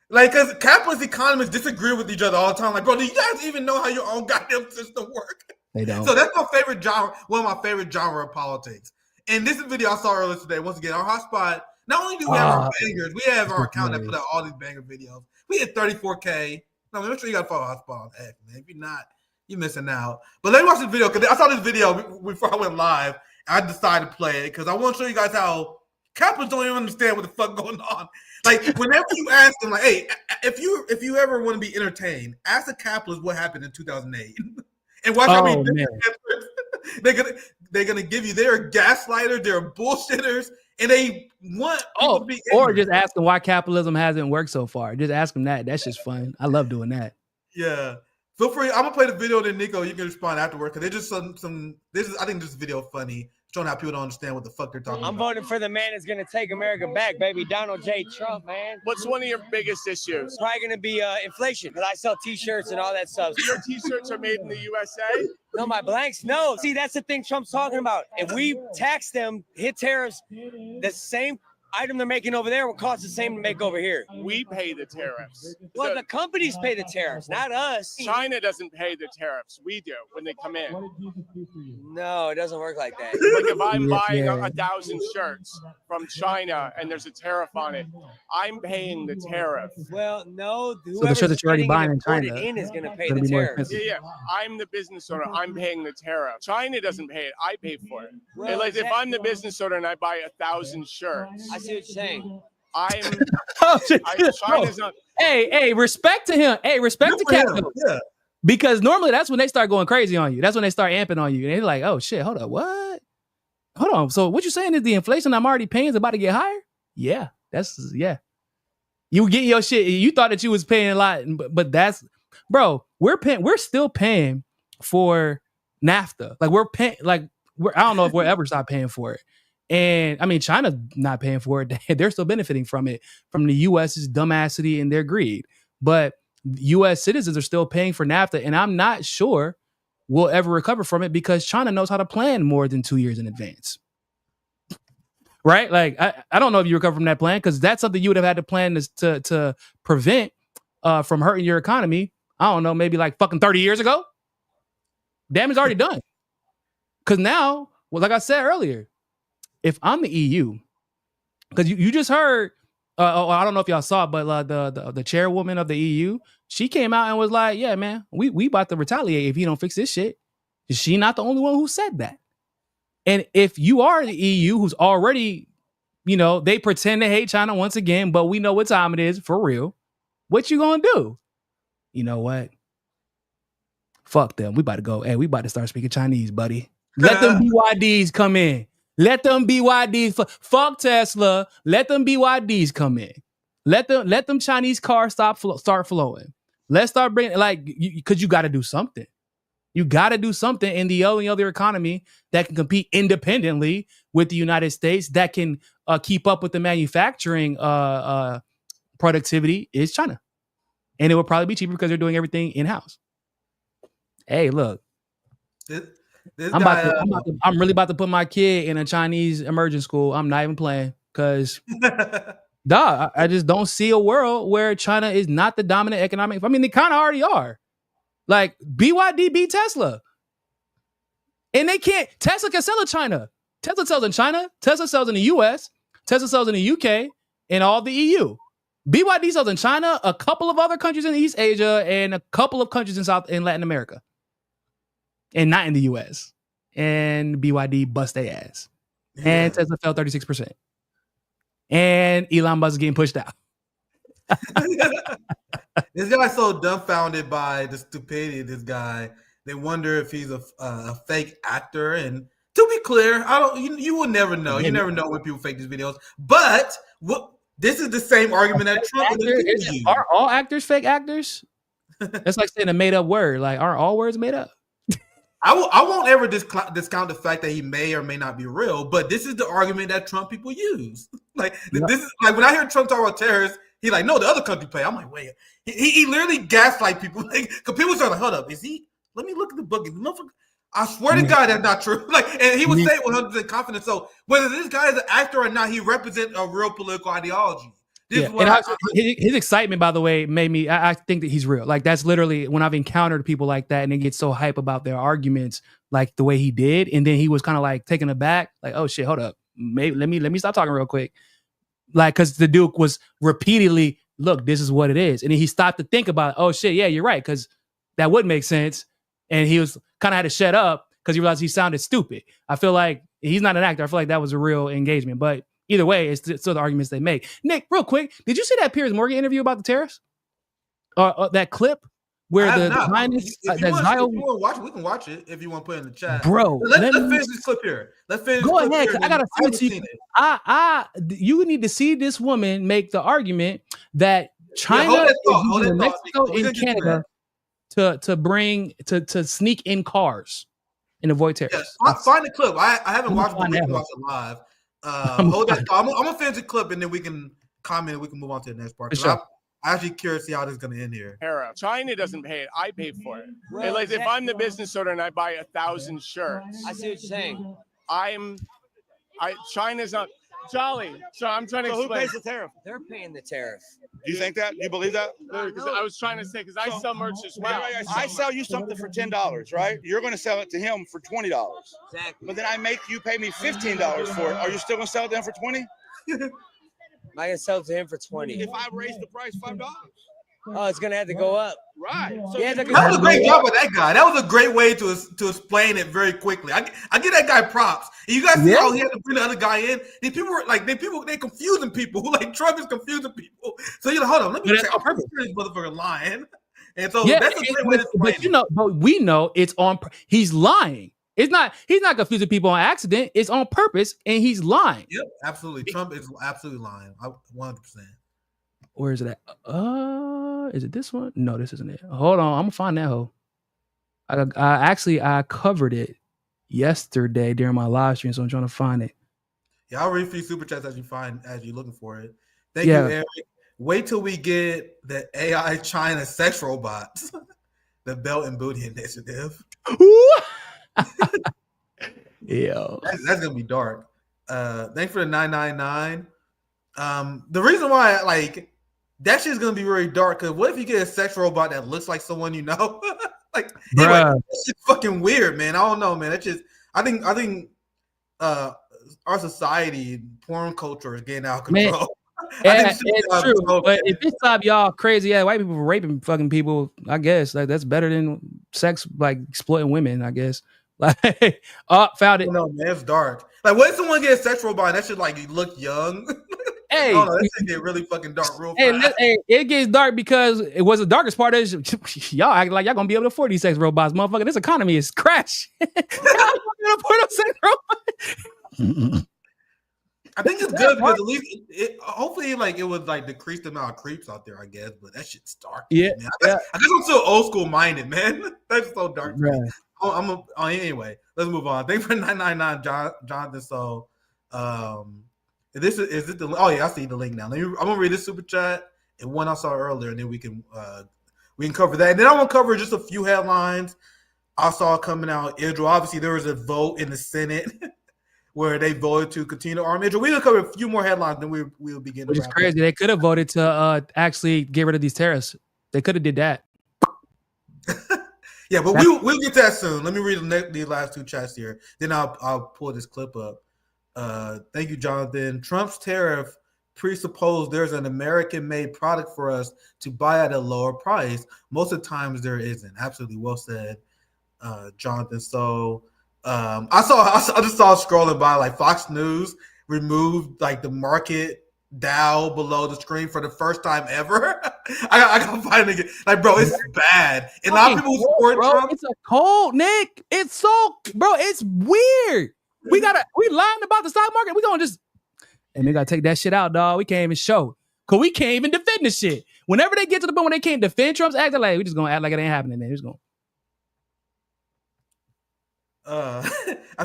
Like, because capitalist economists disagree with each other all the time. Like, bro, do you guys even know how your own goddamn system works? They don't. So that's my favorite genre, one of my favorite genre of politics. And this is a video I saw earlier today. Once again, our hotspot, not only do we have our bangers, we have our account that put out all these banger videos. We hit 34K. Now, make sure you got to follow hotspot on X, man. If you're not, you're missing out. But let me watch this video, because I saw this video before I went live. I decided to play it because I want to show you guys how capitalists don't even understand what the fuck going on. Like, whenever you ask them, like, hey, if you ever want to be entertained, ask a capitalist what happened in 2008. And watch how many they're gonna give you their gaslighters, their bullshitters, and they want people to be or just ask them why capitalism hasn't worked so far. Just ask them that. That's just fun. I love doing that. Yeah. Feel free. I'm gonna play the video, then Niko, you can respond afterward because they just I think this video funny, showing how people don't understand what the fuck they're talking about. I'm voting for the man that's gonna take America back, baby. Donald J. Trump, man. What's one of your biggest issues? Probably gonna be inflation, because I sell T-shirts and all that stuff. Your T-shirts are made in the USA? No, my blanks, no. See, that's the thing Trump's talking about. If we tax them, hit tariffs, the same item they're making over there will cost the same to make over here. We pay the tariffs. Well, the companies pay the tariffs, not us. China doesn't pay the tariffs. We do when they come in. No, it doesn't work like that. Like if I'm buying 1,000 shirts from China and there's a tariff on it, I'm paying the tariff. Well, no. So the shirt that you're already buying in China is going to pay the tariff. Yeah. I'm the business owner. I'm paying the tariff. China doesn't pay it. I pay for it. Well, like if I'm the business owner and I buy 1,000 shirts. I see what you're saying. China's not. Hey, respect to him. Hey, respect to capital. Yeah. Because normally that's when they start going crazy on you. That's when they start amping on you. And they're like, oh shit, hold up, what? Hold on. So what you saying is the inflation I'm already paying is about to get higher? Yeah. Yeah. You get your shit. You thought that you was paying a lot, but that's, bro, we're still paying for NAFTA. Like we're paying, I don't know if we'll ever stop paying for it. And I mean, China's not paying for it. They're still benefiting from it, from the U.S.'s dumbassity and their greed. But U.S. citizens are still paying for NAFTA. And I'm not sure we'll ever recover from it because China knows how to plan more than 2 years in advance. Right? Like, I don't know if you recover from that plan because that's something you would have had to plan to prevent from hurting your economy. I don't know, maybe like fucking 30 years ago. Damage already done. Because now, well, like I said earlier, if I'm the EU, because you just heard, I don't know if y'all saw it, but the chairwoman of the EU, she came out and was like, yeah, man, we about to retaliate if you don't fix this shit. Is she not the only one who said that? And if you are the EU who's already, they pretend to hate China once again, but we know what time it is for real. What you gonna do? You know what? Fuck them. We about to go. Hey, we about to start speaking Chinese, buddy. Let them BYDs come in. Let them BYDs. Fuck Tesla. Let them BYDs come in. Let them Chinese cars start flowing. Let's start bringing because you got to do something. You got to do something in the only other economy that can compete independently with the United States, that can keep up with the manufacturing productivity is China. And it will probably be cheaper because they're doing everything in-house. Hey, look. I'm really about to put my kid in a Chinese immersion school. I'm not even playing because I just don't see a world where China is not the dominant economic. I mean, they kind of already are. Like BYD beat Tesla. And they can't. Tesla can sell in China. Tesla sells in China. Tesla sells in the US. Tesla sells in the UK and all the EU. BYD sells in China, a couple of other countries in East Asia, and a couple of countries in Latin America. And not in the US. And BYD bust their ass. Yeah. And Tesla fell 36%. And Elon Musk is getting pushed out. This guy's so dumbfounded by the stupidity of this guy. They wonder if he's a fake actor. And to be clear, you will never know. You never know when people fake these videos. But this is the same argument that Trump is. Are all actors fake actors? That's like saying a made up word. Like, aren't all words made up? I won't ever discount the fact that he may or may not be real, but this is the argument that Trump people use. This is like when I hear Trump talk about terrorists, he's like, no, the other country pay. I'm like, wait, he literally gaslight people. Like, cause people start like, hold up, is he? Let me look at the book. I swear to God, that's not true. Like, and he would say 100% confident. So whether this guy is an actor or not, he represents a real political ideology. His excitement, by the way, made me. I think that he's real. Like that's literally when I've encountered people like that, and they get so hype about their arguments, like the way he did, and then he was kind of like taken aback, like, "Oh shit, hold up, maybe let me stop talking real quick," like because the Duke was repeatedly, "Look, this is what it is," and then he stopped to think about, "Oh shit, yeah, you're right," because that would make sense, and he was kind of had to shut up because he realized he sounded stupid. I feel like he's not an actor. I feel like that was a real engagement, but. Either way, it's still the arguments they make. Nick, real quick, did you see that Piers Morgan interview about the tariffs? That clip where the highness if you want to watch it, we can watch it if you want to put it in the chat. Bro, let's finish this clip here. Go ahead. I gotta send it to you. You need to see this woman make the argument that China is using Mexico and Canada to sneak in cars and avoid tariffs. Yeah, find the clip. I haven't watched it. We can watch it live. Hold that thought. I'm gonna finish the clip and then we can comment and we can move on to the next part. Sure. I'm actually curious to see how this is gonna end here. China doesn't pay it. I pay for it. Right. Like if I'm the business owner and I buy 1,000 shirts. I see what you're saying. China's not Jolly. So I'm trying to explain. Who pays the tariff? They're paying the tariff. Do you think that? You believe that? Because I was trying to say, because I sell merch as well. I sell you something for $10, right? You're going to sell it to him for $20. Exactly. But then I make you pay me $15 for it. Are you still going to sell it to him for $20? Am I going to sell it to him for $20? If I raise the price $5. Oh, it's going to have to go up. Right. So yeah, that was a great job with that guy. That was a great way to explain it very quickly. I give that guy props. And you guys see how he had to bring the other guy in? These people were like, they're confusing people. Like Trump is confusing people. So you're like, hold on, let me check. I'm pretty sure this motherfucker lying. And so that's a great way to explain it. But we know it's on. He's lying. He's not confusing people on accident. It's on purpose, and he's lying. Yep, absolutely. Trump is absolutely lying. 100%. Where is it at? Is it this one? No, this isn't it. Hold on, I'm gonna find that hoe. I covered it yesterday during my live stream, so I'm trying to find it. Yeah, I'll read for you super chats as you're looking for it. Thank you, Eric. Wait till we get the AI China sex robots, the Belt and Booty Initiative. Yo, that's gonna be dark. Thanks for the 999. The reason why that shit's gonna be really dark because what if you get a sex robot that looks like someone you know? Anyway, it's fucking weird, man. I don't know, man. It's just I think our society, porn culture is getting out of control. It's true, but if this time y'all crazy ass white people raping fucking people, I guess that's better than sex exploiting women. I guess. Found it. No, man, it's dark. What if someone get a sex robot and that shit look young? Hey, that shit get really fucking dark real fast. It gets dark because it was the darkest part is y'all act like y'all gonna be able to afford these sex robots, motherfucker. This economy is crash. Y'all gonna afford those sex robots. I think it's good because at least hopefully it would decrease the amount of creeps out there, I guess. But that shit's dark. Yeah, man. I guess I'm so old school minded, man. That's so dark. Right. Anyway, let's move on. Thanks for 999, Jonathan. So, is this the? Oh yeah, I see the link now. I'm gonna read this super chat, and one I saw earlier, and then we can cover that. And then I want to cover just a few headlines I saw coming out. Israel, obviously, there was a vote in the Senate where they voted to continue to arm Israel. We'll cover a few more headlines, then we'll begin. Which is crazy. They could have voted to actually get rid of these tariffs. They could have did that. Yeah, but we'll get to that soon. Let me read the last two chats here. Then I'll pull this clip up. Thank you, Jonathan. Trump's tariff presupposed there's an American-made product for us to buy at a lower price. Most of the times there isn't. Absolutely well said, Jonathan. So I just saw scrolling by like Fox News removed like the market dial below the screen for the first time ever. I gotta find it again. Like, bro, it's bad. And a lot of people who support Trump. It's a cold, Nick. It's so, bro. It's weird. We lying about the stock market. We gonna just, and we gotta take that shit out, dog. We can't even show, cause we can't even defend the shit. Whenever they get to the point when they can't defend Trump's act, they're like, we just gonna act like it ain't happening. Then just gonna. I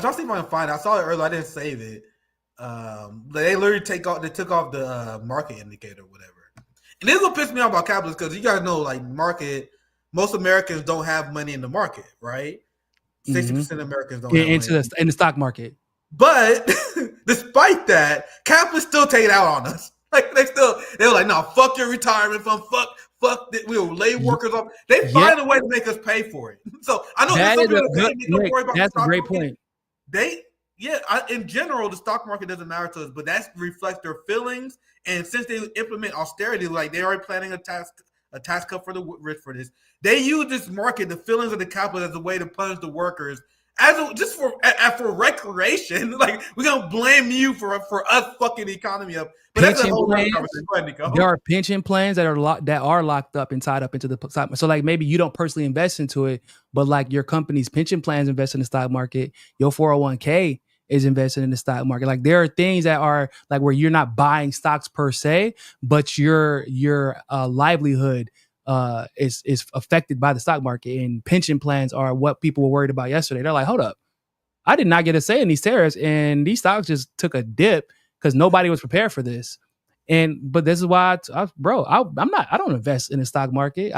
tried to see if I can find it. I saw it earlier. I didn't save it. They literally took off the market indicator or whatever. And this is what pissed me off about capitalists, because you guys know, like, most Americans don't have money in the market, right? 60% of Americans don't have money in the stock market. But despite that, capitalists still take it out on us. Like, they were like, no, fuck your retirement fund, fuck we'll lay workers off. They find a way to make us pay for it. So I know that's a great point. In general, the stock market doesn't matter to us, but that reflects their feelings. And since they implement austerity, like they're already planning a tax cut for the rich for this, they use this market, the feelings of the capitalists, as a way to punish the workers, for recreation. Like, we're gonna blame you for us fucking the economy up. But that's a whole other conversation. Go ahead, Niko. There are pension plans that are locked up and tied up into the stock market. So, like, maybe you don't personally invest into it, but like your company's pension plans invest in the stock market. Your 401k is invested in the stock market. Like, there are things that are like where you're not buying stocks per se, but your livelihood is affected by the stock market. And pension plans are what people were worried about yesterday. They're like, hold up, I did not get a say in these tariffs, and these stocks just took a dip because nobody was prepared for this. But this is why, I don't invest in the stock market.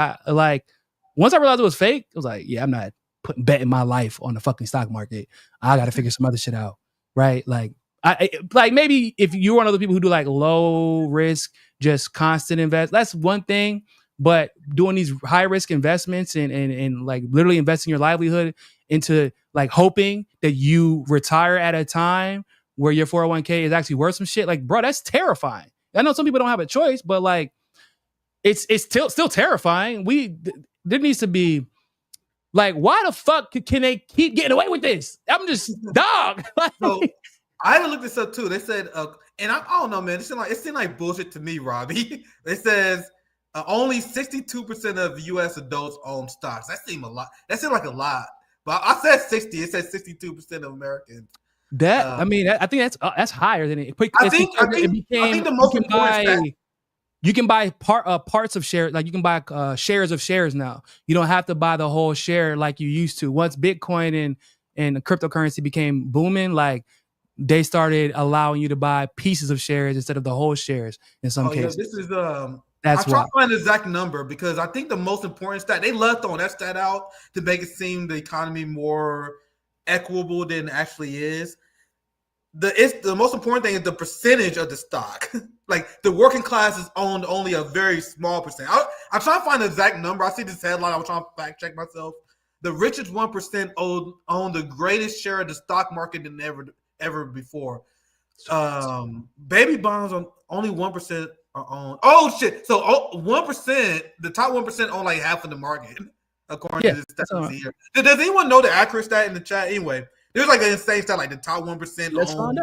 Once I realized it was fake, I was like, yeah, I'm not betting my life on the fucking stock market. I got to figure some other shit out, right? Like, maybe if you're one of the people who do like low risk, just constant invest, that's one thing. But doing these high risk investments and like literally investing your livelihood into like hoping that you retire at a time where your 401k is actually worth some shit, like, bro, that's terrifying. I know some people don't have a choice, but like, it's still terrifying. There needs to be, like, why the fuck can they keep getting away with this? I'm just dog. So I had to look this up too. They said, and I don't know, man. It seemed like bullshit to me, Robbie. It says only 62% of U.S. adults own stocks. That seemed a lot. That seemed like a lot. But I said 60. It says 62% of Americans. I think that's higher than it. I think the most important you can buy parts of shares, like you can buy shares of shares now. You don't have to buy the whole share like you used to. Once Bitcoin and cryptocurrency became booming, like, they started allowing you to buy pieces of shares instead of the whole shares in some cases. Yeah, this is I'm trying to find the exact number, because I think the most important stat, they love throwing that stat out to make it seem the economy more equitable than it actually is. The most important thing is the percentage of the stock. Like, the working class is owned only a very small percent. I'm trying to find the exact number. I see this headline. I was trying to fact check myself. The richest 1% own the greatest share of the stock market than ever before. Baby bonds on only 1% are owned. Oh shit! So 1%, the top 1% own like half of the market, according to this stat here. Does anyone know the accurate stat in the chat? Anyway, there's like an insane stat, like the top 1% own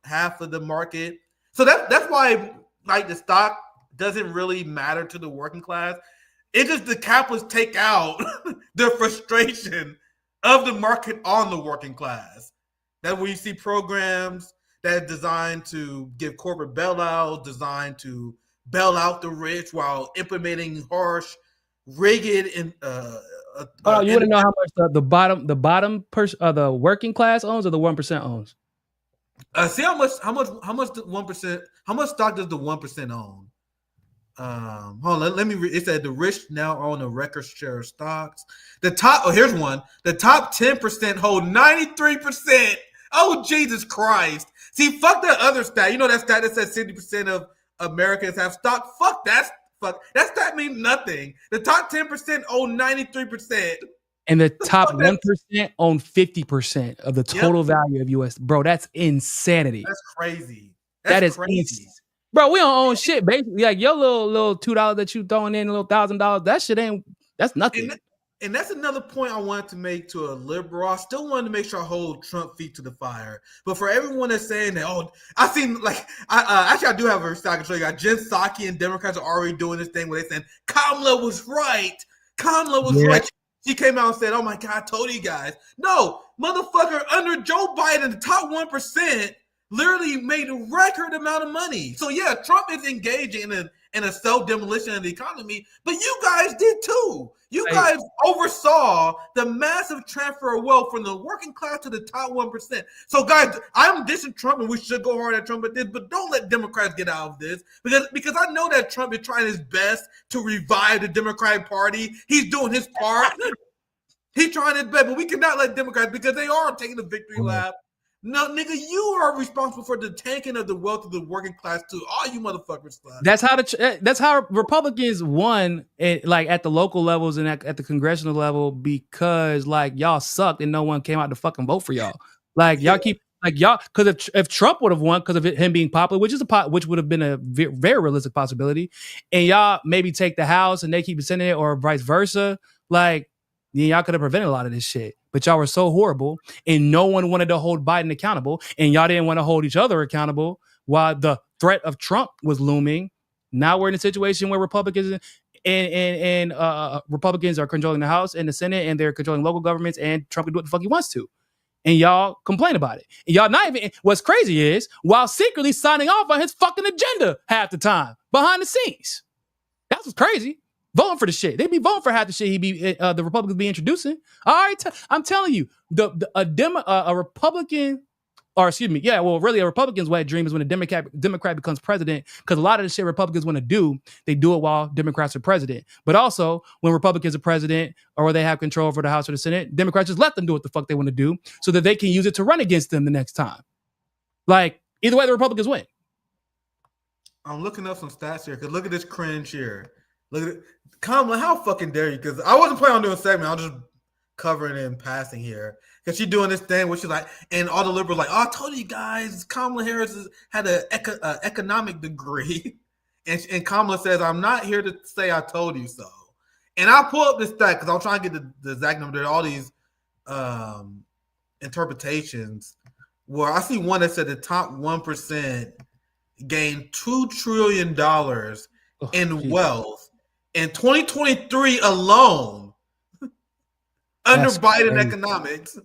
half of the market. So that's why, like, the stock doesn't really matter to the working class. It's just the capitalists take out the frustration of the market on the working class. That when you see programs that are designed to give corporate bailouts, designed to bail out the rich while implementing harsh, rigid and you want to know how much the bottom person, the working class owns, or the 1% owns? See how much the 1%, how much stock does the 1% own? Hold on, let me read. It said the rich now own a record share of stocks. Here's one. The top 10% hold 93%. Oh, Jesus Christ. See, fuck that other stat. You know that stat that says 60% of Americans have stock? Fuck that. That stat means nothing. The top 10% own 93%. And the top 1% own 50% of the total value of US. Bro, that's insanity. That's crazy. That is crazy. Bro, we don't own shit. Basically, like your little $2 that you throwing in, a little $1,000, that shit that's nothing. And that's another point I wanted to make to a liberal. I still wanted to make sure I hold Trump feet to the fire. But for everyone that's saying that, I seen actually I do have a stock to show you guys. Jen Psaki and Democrats are already doing this thing where they saying Kamala was right. Kamala was right. She came out and said, "Oh my God, I told you guys." No, motherfucker, under Joe Biden, the top 1% literally made a record amount of money. So yeah, Trump is engaging in a self-demolition of the economy, but you guys did too. You guys oversaw the massive transfer of wealth from the working class to the top 1%. So guys, I'm dissing Trump and we should go hard at Trump at this, but don't let Democrats get out of this because I know that Trump is trying his best to revive the Democratic Party. He's doing his part. He's trying his best, but we cannot let Democrats because they are taking the victory lap. No, nigga, you are responsible for the tanking of the wealth of the working class too. All you motherfuckers. That's how Republicans won at the local levels and at the congressional level because y'all sucked and no one came out to fucking vote for y'all. Because if Trump would have won because of him being popular, which would have been a very realistic possibility, and y'all maybe take the House and they keep the Senate or vice versa, y'all could have prevented a lot of this shit. But y'all were so horrible, and no one wanted to hold Biden accountable, and y'all didn't want to hold each other accountable while the threat of Trump was looming. Now we're in a situation where Republicans and Republicans are controlling the House and the Senate, and they're controlling local governments, and Trump can do what the fuck he wants to. And y'all complain about it. And y'all not even, what's crazy is, while secretly signing off on his fucking agenda half the time, behind the scenes. That's what's crazy. Voting for the shit. They'd be voting for half the shit the Republicans be introducing. All right, I'm telling you, a Republican, or excuse me, really a Republican's wet dream is when a Democrat becomes president, because a lot of the shit Republicans want to do, they do it while Democrats are president. But also, when Republicans are president or they have control over the House or the Senate, Democrats just let them do what the fuck they want to do so that they can use it to run against them the next time. Either way, the Republicans win. I'm looking up some stats here, because look at this cringe here. Look at it. Kamala, how fucking dare you? Because I wasn't planning on doing a segment. I'll just cover it in passing here. Because she's doing this thing where she's like, and all the liberals I told you guys, Kamala Harris had an economic degree. And Kamala says, I'm not here to say I told you so. And I pull up this stat because I'm trying to get the exact number. There are all these interpretations where I see one that said the top 1% gained $2 trillion in wealth in 2023 alone under Biden economics.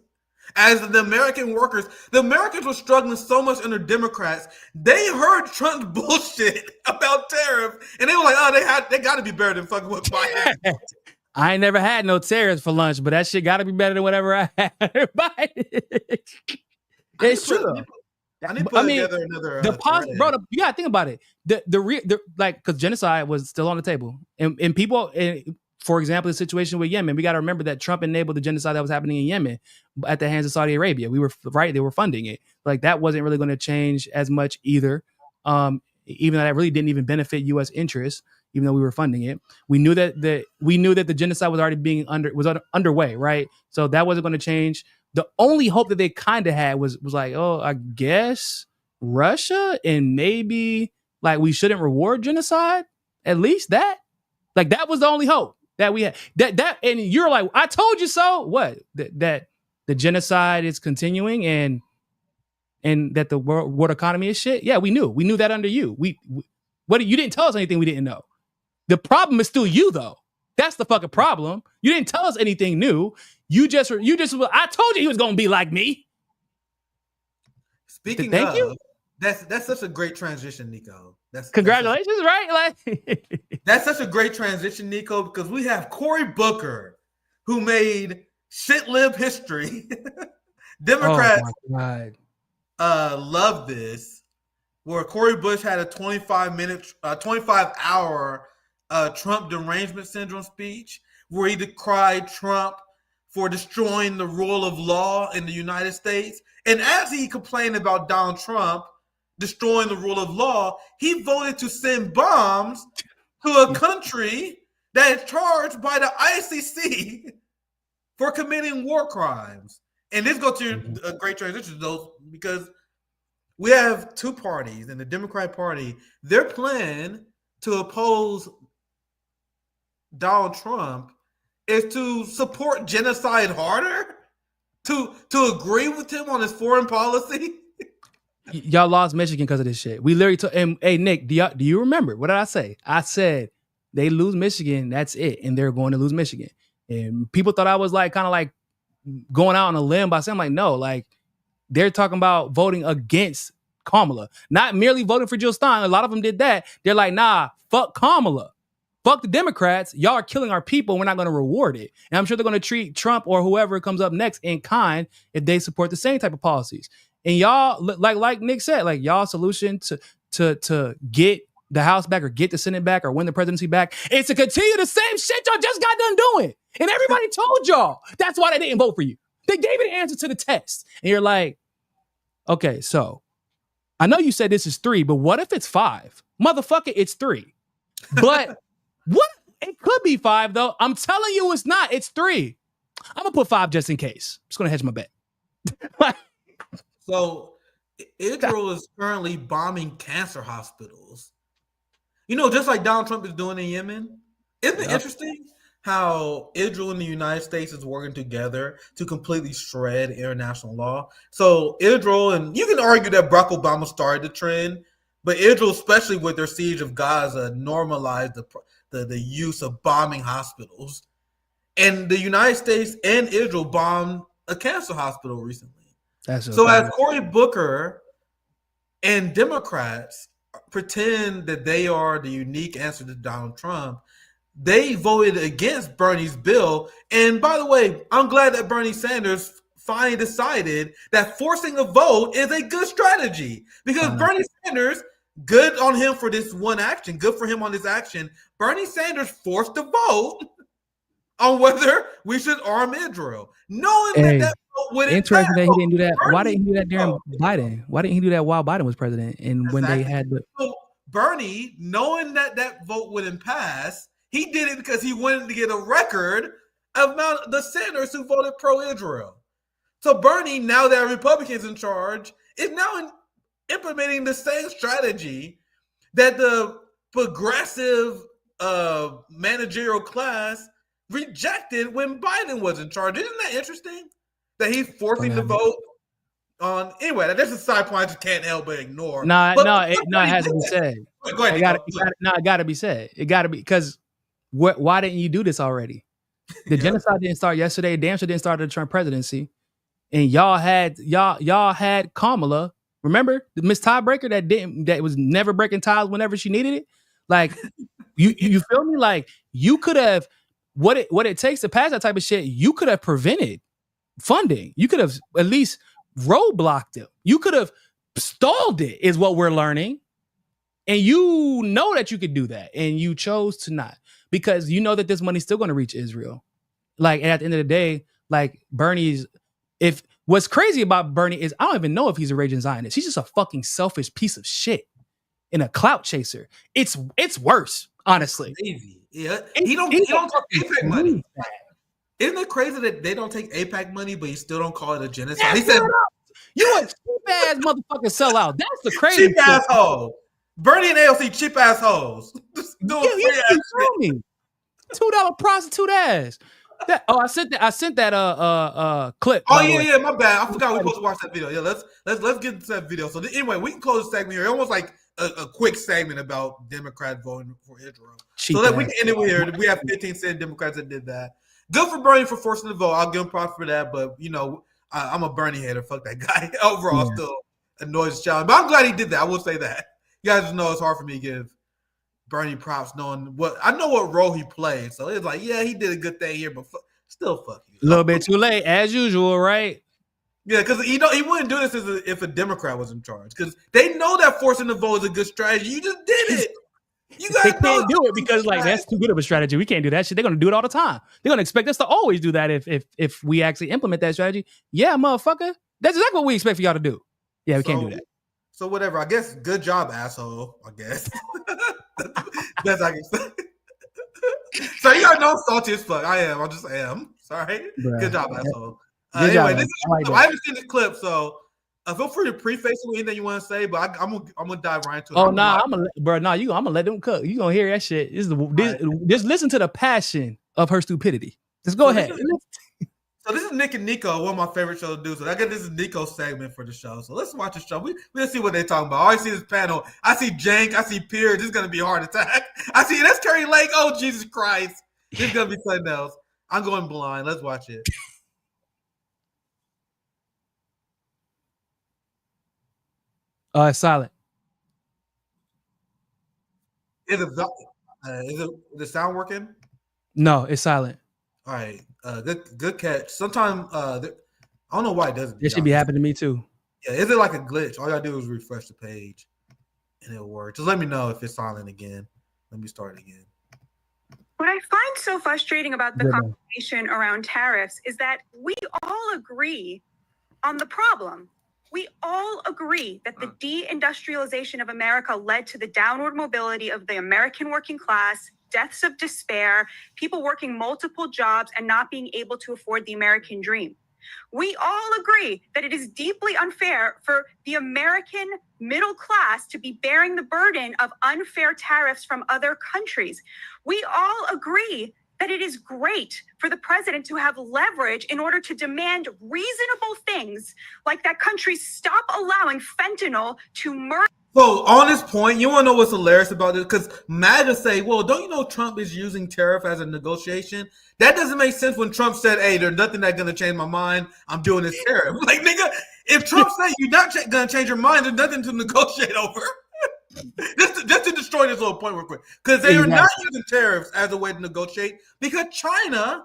As the Americans were struggling so much under Democrats, they heard Trump's bullshit about tariffs, and they were like, they got to be better than fucking with Biden. I ain't never had no tariffs for lunch, but that shit got to be better than whatever I had. It's true. I need to put together another. Bro, you gotta think about it. Because genocide was still on the table, and people, for example, the situation with Yemen, we got to remember that Trump enabled the genocide that was happening in Yemen at the hands of Saudi Arabia. We were right; they were funding it. That wasn't really going to change as much either. Even though that really didn't even benefit U.S. interests, even though we were funding it, we knew that the genocide was already underway, right? So that wasn't going to change. The only hope that they kind of had was I guess Russia, and maybe we shouldn't reward genocide. At least that was the only hope that we had. That and you're like, I told you so. What? That the genocide is continuing and that the world economy is shit. Yeah, we knew that under you. You didn't tell us anything we didn't know. The problem is still you though. That's the fucking problem. You didn't tell us anything new. You just I told you he was gonna be like me. Speaking of, you. That's such a great transition, Niko. Congratulations, right? That's such a great transition, Niko, because we have Cory Booker, who made shit-lib history. Democrats love this, where Cori Bush had a 25-hour Trump derangement syndrome speech where he decried Trump for destroying the rule of law in the United States. And as he complained about Donald Trump destroying the rule of law, he voted to send bombs to a country that is charged by the ICC for committing war crimes. And this goes to a great transition, though, because we have two parties in the Democratic Party. Their plan to oppose Donald Trump is to support genocide harder, to agree with him on his foreign policy. Y'all lost Michigan because of this shit. We literally took. And hey, Nick, do you remember what did I say? I said they lose Michigan, that's it, and they're going to lose Michigan. And people thought I was like kind of like going out on a limb by saying like no, like they're talking about voting against Kamala, not merely voting for Jill Stein. A lot of them did that. They're like, nah, fuck Kamala. Fuck the Democrats. Y'all are killing our people. We're not going to reward it. And I'm sure they're going to treat Trump or whoever comes up next in kind if they support the same type of policies. And y'all, like Nick said, like y'all solution to get the House back or get the Senate back or win the presidency back is to continue the same shit y'all just got done doing. And everybody told y'all that's why they didn't vote for you. They gave you the answer to the test. And you're like, okay, so I know you said this is 3, but what if it's 5? Motherfucker, it's 3. But what? It could be 5, though. I'm telling you it's not. It's 3. I'm going to put 5 just in case. I'm just going to hedge my bet. So Israel is currently bombing cancer hospitals. You know, just like Donald Trump is doing in Yemen. Isn't it interesting how Israel and the United States is working together to completely shred international law? So Israel, and you can argue that Barack Obama started the trend, but Israel, especially with their siege of Gaza, normalized the use of bombing hospitals. And the United States and Israel bombed a cancer hospital recently. So as Cory Booker and Democrats pretend that they are the unique answer to Donald Trump, they voted against Bernie's bill. And by the way, I'm glad that Bernie Sanders finally decided that forcing a vote is a good strategy, because Bernie Sanders, good on him for this one action, good for him on this action. Bernie Sanders forced a vote on whether we should arm Israel, knowing that vote would interesting that he didn't do that. Why didn't he do that during Biden? Why didn't he do that while Biden was president? And when they had the Bernie, knowing that vote wouldn't pass, he did it because he wanted to get a record of the senators who voted pro-Israel. So Bernie, now that Republicans in charge, is now implementing the same strategy that the progressive managerial class rejected when Biden was in charge. Isn't that interesting? That he's forcing the vote on. Anyway, that's a side point I just can't help but ignore. It has to be said. Go ahead. It got to be said. It got to be, because why didn't you do this already? The genocide didn't start yesterday. Damn sure didn't start the Trump presidency. And y'all had Kamala. Remember the Miss Tiebreaker that was never breaking ties whenever she needed it? Like you feel me? Like you could have what it takes to pass that type of shit, you could have prevented funding. You could have at least roadblocked it. You could have stalled it, is what we're learning. And you know that you could do that. And you chose to not, because you know that this money's still going to reach Israel. Like, and at the end of the day, like if what's crazy about Bernie is I don't even know if he's a raging Zionist. He's just a fucking selfish piece of shit and a clout chaser. It's worse, honestly. Yeah, he don't take AIPAC money. Isn't it crazy that they don't take AIPAC money, but you still don't call it a genocide? He said, "You a cheap ass motherfucking sellout." That's the crazy cheap asshole. Bernie and AOC cheap assholes. $2 prostitute ass. I sent that clip. Oh yeah, my bad. I forgot we were supposed to watch that video. Yeah, let's get into that video. So anyway, we can close the segment here. Almost like a quick segment about Democrats voting for Israel. So that we can end it here. We have 15 Senate Democrats that did that. Good for Bernie for forcing the vote. I'll give him props for that. But you know, I'm a Bernie hater. Fuck that guy. Overall, still annoys the challenge. But I'm glad he did that. I will say that. You guys know it's hard for me to give Bernie props, knowing what role he played. So it's like, yeah, he did a good thing here, but still fuck you. A little bit too late, as usual, right? Yeah, because he wouldn't do this if a Democrat was in charge. Because they know that forcing the vote is a good strategy. You just did it. You guys they can't do it because like that's too good of a strategy. We can't do that shit. They're gonna do it all the time. They're gonna expect us to always do that if we actually implement that strategy. Yeah, motherfucker. That's exactly what we expect for y'all to do. Yeah, we can't do that. So whatever. I guess good job, asshole. I guess. That's I can say. So you guys know I'm salty as fuck. I am. I just am. Sorry. Bruh. Good job, asshole. Good Anyway, job, I haven't seen this clip, so feel free to preface it with anything you want to say. But I'm gonna dive right into it. Oh no, I'm gonna let them cook. You gonna hear that shit? Just listen to the passion of her stupidity. Just go ahead. So this is Nick and Niko, one of my favorite shows to do. So I guess this is Niko's segment for the show. So let's watch the show. We'll see what they're talking about. I always see this panel. I see Jank. I see Pierre. This is gonna be a heart attack. I see that's Carrie Lake. Oh Jesus Christ! This is gonna be something else. I'm going blind. Let's watch it. It's silent. Is the sound working? No, it's silent. All right. Good catch. Sometimes I don't know why it doesn't. It should be happening to me too. Yeah, is it like a glitch? All you gotta do is refresh the page and it'll work. Just let me know if it's silent again. Let me start again. What I find so frustrating about the conversation around tariffs is that we all agree on the problem. We all agree that the deindustrialization of America led to the downward mobility of the American working class, deaths of despair, people working multiple jobs and not being able to afford the American dream. We all agree that it is deeply unfair for the American middle class to be bearing the burden of unfair tariffs from other countries. We all agree that it is great for the president to have leverage in order to demand reasonable things like that countries stop allowing fentanyl to murder. So on this point, you want to know what's hilarious about this? Because MAGA say, well, don't you know Trump is using tariff as a negotiation? That doesn't make sense when Trump said, hey, there's nothing that's going to change my mind. I'm doing this tariff. Like, nigga, if Trump said you're not going to change your mind, there's nothing to negotiate over. just to destroy this little point real quick. Because they are not using tariffs as a way to negotiate because China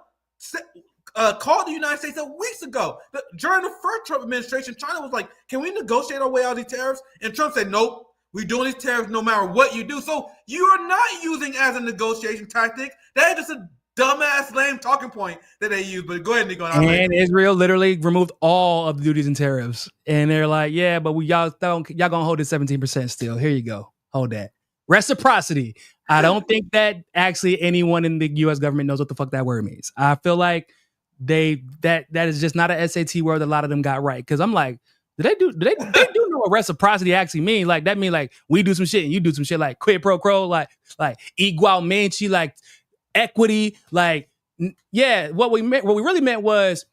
called the United States weeks ago. During the first Trump administration, China was like, can we negotiate our way out of these tariffs? And Trump said, nope, we're doing these tariffs no matter what you do. So you are not using as a negotiation tactic. That is just a dumbass, lame talking point that they use. But go ahead, Niko. And Israel literally removed all of the duties and tariffs. And they're like, yeah, but y'all gonna hold it 17% still. Here you go. Hold that. Reciprocity. I don't think that actually anyone in the U.S. government knows what the fuck that word means. I feel like that is just not an SAT word that a lot of them got right. Because I'm like, do they do know what reciprocity actually mean? Like that mean like we do some shit and you do some shit, like quid pro quo, like igualmente, like equity, like yeah. What we really meant was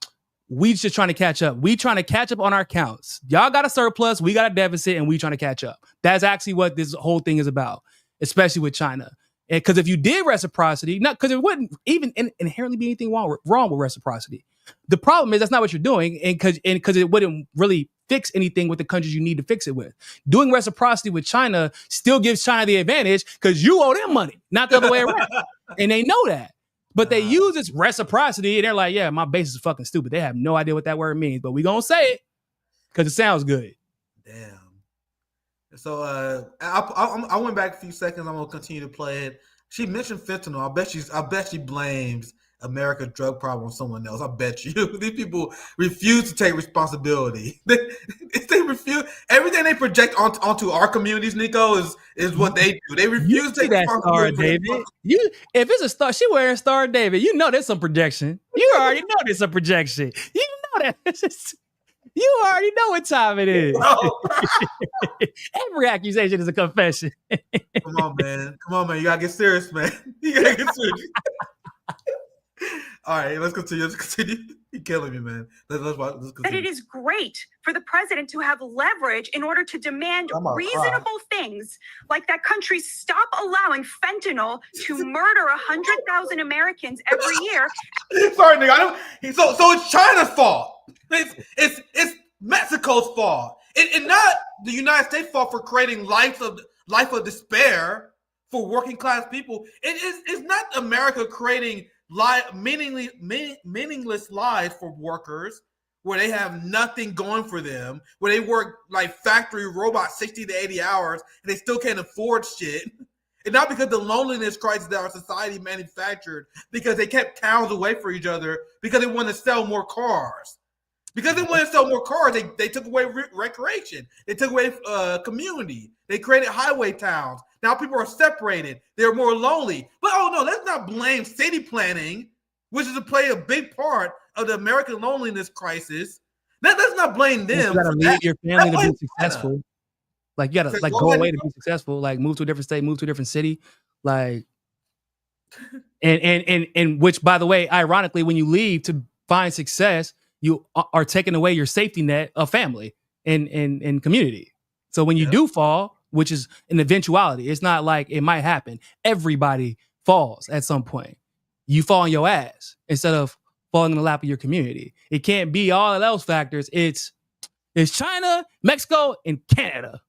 we just trying to catch up. We trying to catch up on our counts. Y'all got a surplus, we got a deficit, and we trying to catch up. That's actually what this whole thing is about, especially with China. Because if you did reciprocity, not because it wouldn't even inherently be anything wrong with reciprocity. The problem is that's not what you're doing, and because it wouldn't really fix anything with the countries you need to fix it with. Doing reciprocity with China still gives China the advantage because you owe them money, not the other way around, and they know that. But they use this reciprocity, and they're like, "Yeah, my base is fucking stupid. They have no idea what that word means, but we gonna say it because it sounds good." Damn. So I went back a few seconds. I'm gonna continue to play it. She mentioned fentanyl. I bet she blames America's drug problem on someone else. I bet you. These people refuse to take responsibility. They refuse. Everything they project onto our communities, Niko, is what they do. They refuse to take responsibility. Star David. If it's a star, she wearing Star David. You know there's some projection. You already know there's some projection. You know that. You already know what time it is. Every accusation is a confession. Come on, man. You gotta get serious, man. You gotta get serious. All right, let's continue. You're killing me, man. Let's continue. That it is great for the president to have leverage in order to demand reasonable things like that countries stop allowing fentanyl to murder 100,000 Americans every year. Sorry, nigga. So it's China's fault. It's Mexico's fault. It's not the United States' fault for creating life of despair for working class people. It's not America creating meaningless lives for workers where they have nothing going for them, where they work like factory robots 60 to 80 hours, and they still can't afford shit. And not because of the loneliness crisis that our society manufactured, because they kept towns away from each other, because they wanted to sell more cars. Because they wanted to sell more cars, they took away recreation. They took away community. They created highway towns. Now people are separated. They're more lonely. But let's not blame city planning, which is to play a big part of the American loneliness crisis. Let's not blame them. You gotta leave your family to be successful. Like you gotta go away to be successful. Like move to a different state, move to a different city. Like and which, by the way, ironically, when you leave to find success, you are taking away your safety net of family and community. So when you do fall, which is an eventuality, it's not like it might happen. Everybody falls at some point. You fall on your ass instead of falling in the lap of your community. It can't be all of those factors. It's China, Mexico, and Canada.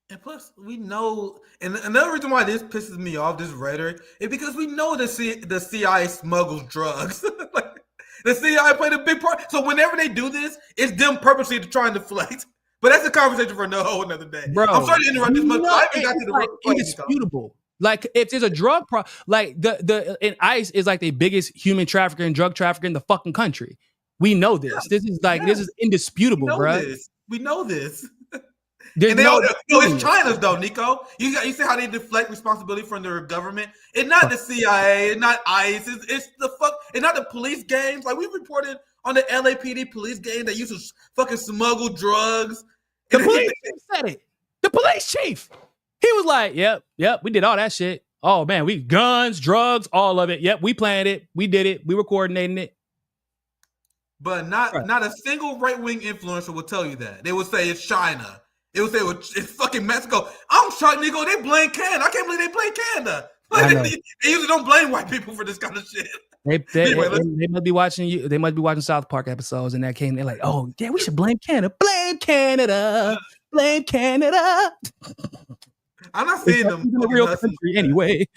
And plus, we know, and another reason why this pisses me off, this rhetoric, is because we know the CIA smuggles drugs. Like, the CIA played a big part. So whenever they do this, it's them purposely trying to deflect. But that's a conversation for another day. Bro, I'm sorry to interrupt this, but I haven't got to the like indisputable. Like if there's a drug like the ICE is like the biggest human trafficker and drug trafficker in the fucking country. We know this. Yeah. This is indisputable, bro. We know this. It's China's though, Niko. You see how they deflect responsibility from their government? It's not the CIA, it's not ICE, it's not the police gangs. Like we reported on the LAPD police gang that used to fucking smuggle drugs. The police chief said it. The police chief. He was like, yep, we did all that shit. Oh man, we guns, drugs, all of it. Yep, we planned it. We did it. We were coordinating it. But not a single right-wing influencer will tell you that. They would say it's China. It would say it's fucking Mexico. I'm shocked, Niko. They blame Canada. I can't believe they blame Canada. They usually don't blame white people for this kind of shit. They must be watching you. They must be watching South Park episodes, and that came. They're like, "Oh yeah, we should blame Canada. Blame Canada. Blame Canada." I'm not seeing them in the real country anyway.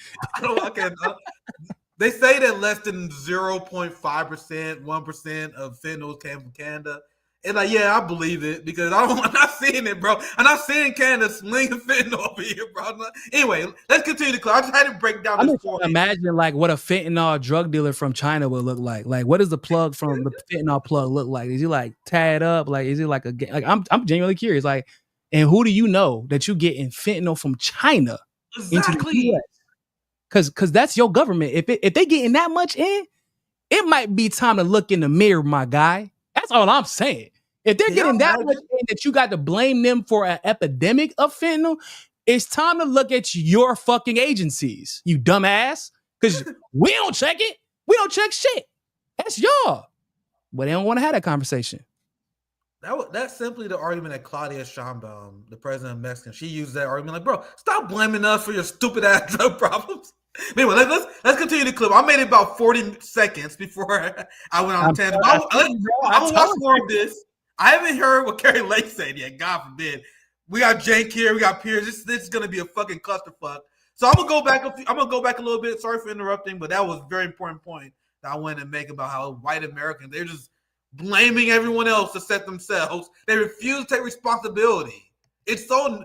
They say that less than 0.5%, 1% of fentanyl came from Canada. And like, yeah, I believe it because I'm not seeing it, bro. I'm not seeing Canada slinging fentanyl over here, bro. Anyway, let's continue to. I just had to break down this point. Imagine like what a fentanyl drug dealer from China would look like. Like, what does the plug from the fentanyl plug look like? Is he like tied up? Like, is he like I'm genuinely curious. Like, and who do you know that you get in fentanyl from China into the US? Because that's your government. If they getting that much in, it might be time to look in the mirror, my guy. That's all I'm saying. If they're getting that much in that you got to blame them for an epidemic of fentanyl, it's time to look at your fucking agencies, you dumbass. Because we don't check it. We don't check shit. That's y'all. But they don't want to have that conversation. That's simply the argument that Claudia Sheinbaum, the president of Mexico, she used that argument like, bro, stop blaming us for your stupid ass drug problems. Anyway, let's continue the clip. I made it about 40 seconds before I went on a tangent. I'm gonna watch more of this. I haven't heard what Carrie Lake said yet. God forbid. We got Jank here. We got Piers. This is gonna be a fucking clusterfuck. So I'm gonna go back. A little bit. Sorry for interrupting, but that was a very important point that I wanted to make about how white Americans, they're just blaming everyone else except themselves. They refuse to take responsibility. It's so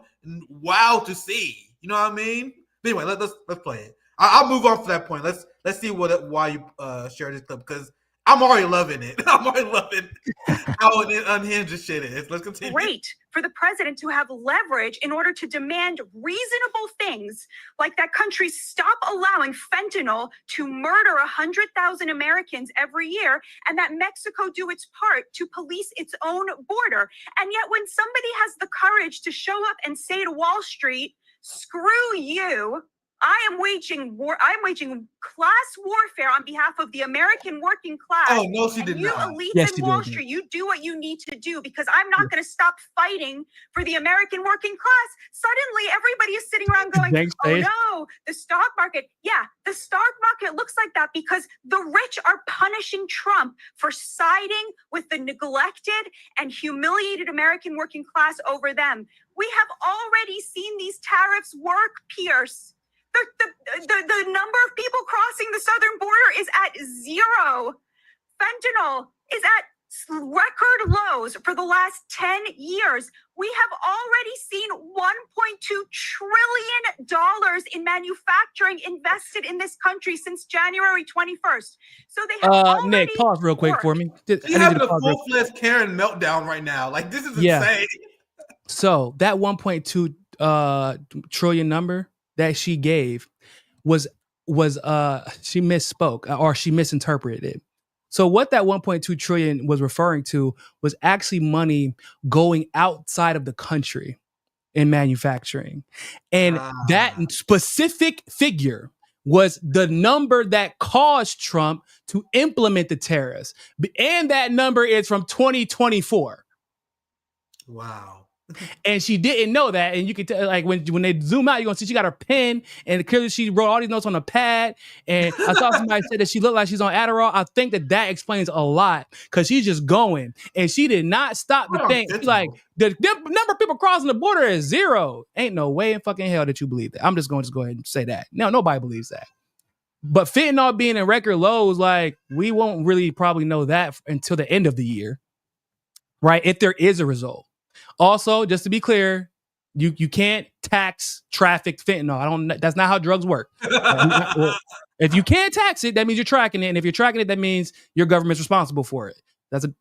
wild to see. You know what I mean? But anyway, let's play it. I'll move on to that point. Let's see why you share this clip because I'm already loving it. I'm already loving how unhinged this shit is. Let's continue. Great for the president to have leverage in order to demand reasonable things like that countries stop allowing fentanyl to murder 100,000 Americans every year and that Mexico do its part to police its own border. And yet when somebody has the courage to show up and say to Wall Street, screw you, I am waging war. I'm waging class warfare on behalf of the American working class. Oh no, she did not. You elites in Wall Street, you do what you need to do because I'm not going to stop fighting for the American working class. Suddenly, everybody is sitting around going, "Oh no, the stock market." Yeah, the stock market looks like that because the rich are punishing Trump for siding with the neglected and humiliated American working class over them. We have already seen these tariffs work, Pierce. The number of people crossing the southern border is at 0. Fentanyl is at record lows for the last 10 years. We have already seen $1.2 trillion in manufacturing invested in this country since January 21st. So they have already Nick, pause real quick for me. She's having a full-fledged Karen meltdown right now. Like, this is insane. So that 1.2 trillion number that she gave was she misspoke or she misinterpreted it. So what that 1.2 trillion was referring to was actually money going outside of the country in manufacturing. And that specific figure was the number that caused Trump to implement the tariffs. And that number is from 2024. Wow. And she didn't know that. And you can tell, like, when they zoom out, you're going to see she got her pen. And clearly she wrote all these notes on a pad. And I saw somebody say that she looked like she's on Adderall. I think that explains a lot because she's just going. And she did not stop to think. She's like, the number of people crossing the border is 0. Ain't no way in fucking hell that you believe that. I'm just going to go ahead and say that. No, nobody believes that. But fentanyl being in record lows, like, we won't really probably know that until the end of the year. Right? If there is a result. Also, just to be clear, you can't tax trafficked fentanyl. That's not how drugs work. If you can't tax it, that means you're tracking it. And if you're tracking it, that means your government's responsible for it. But that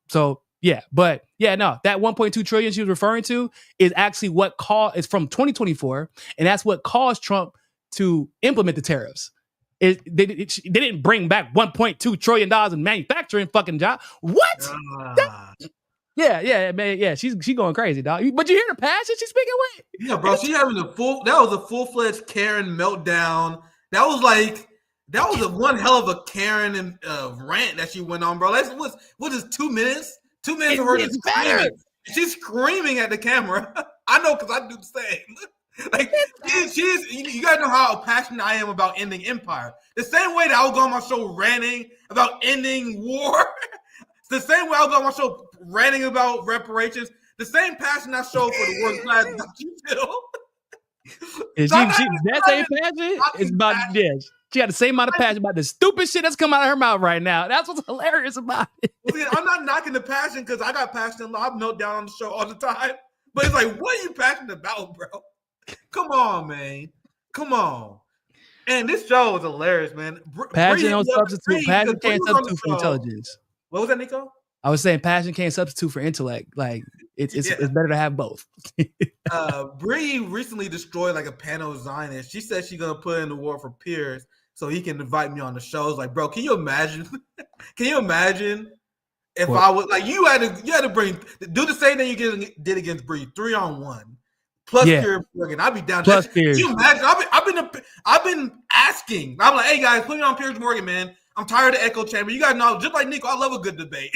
1.2 trillion she was referring to is actually what is from 2024. And that's what caused Trump to implement the tariffs. They didn't bring back $1.2 trillion in manufacturing fucking job. What? Yeah, she's going crazy, dog. But you hear the passion she's speaking with? Yeah, bro, she having that was a full-fledged Karen meltdown. That was a one hell of a Karen and rant that she went on, bro. What is 2 minutes? 2 minutes of her just screaming. She's screaming at the camera. I know, because I do the same. Like, she's you gotta know how passionate I am about ending empire. The same way that I will go on my show ranting about ending war. The same way I'll go on my show ranting about reparations, the same passion I show for the working class that you feel. That same passion is about this. She got the same amount of passion about the stupid shit that's coming out of her mouth right now. That's what's hilarious about it. I'm not knocking the passion because I got passionate. I melt down on the show all the time. But it's like, what are you passionate about, bro? Come on, man. Come on. And this show is hilarious, man. Passion can't substitute for intelligence. What was that, Niko? I was saying passion can't substitute for intellect. Like, it's better to have both. Bree recently destroyed like a panel Zionist. She said she's gonna put in the war for Piers so he can invite me on the show. It's like, bro, can you imagine? Can you imagine if I was like you had to do the same thing you did against Bree, 3-on-1 plus Piers Morgan? I'd be down. Plus Piers. Can you imagine? I've been asking. I'm like, hey guys, put me on Piers Morgan, man. I'm tired of echo chamber. You guys know, just like Niko, I love a good debate.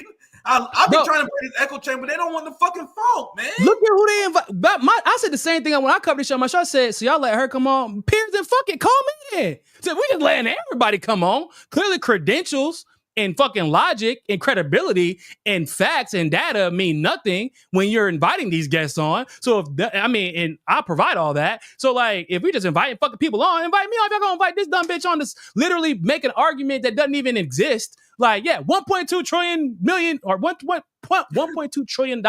I've been trying to play this echo chamber. They don't want the fucking phone, man. Look at who they invite. I said the same thing when I covered the show. My show said, so y'all let her come on. Piers and fucking call me in. So we just letting everybody come on. Clearly credentials and fucking logic and credibility and facts and data mean nothing when you're inviting these guests on. So and I provide all that. So like, if we just inviting fucking people on, invite me on. If y'all gonna invite this dumb bitch on to literally make an argument that doesn't even exist. Like, yeah, 1.2 trillion million or $1.2 trillion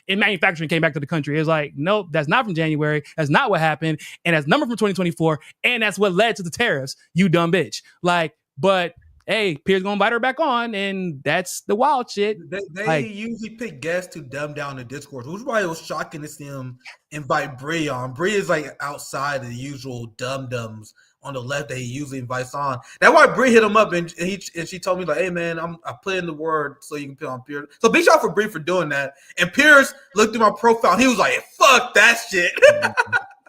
in manufacturing came back to the country. It's like, nope, that's not from January. That's not what happened. And that's number from 2024. And that's what led to the tariffs, you dumb bitch. Like, but hey, Piers gonna invite her back on, and that's the wild shit. They usually pick guests to dumb down the discourse, which is why it was shocking to see him invite Bree on. Bree is like outside of the usual dum-dums on the left that he usually invites on. That's why Bree hit him up, and she told me like, hey man, I put in the word so you can put on Piers. So big shout out for Bree for doing that. And Piers looked at my profile, and he was like, fuck that shit.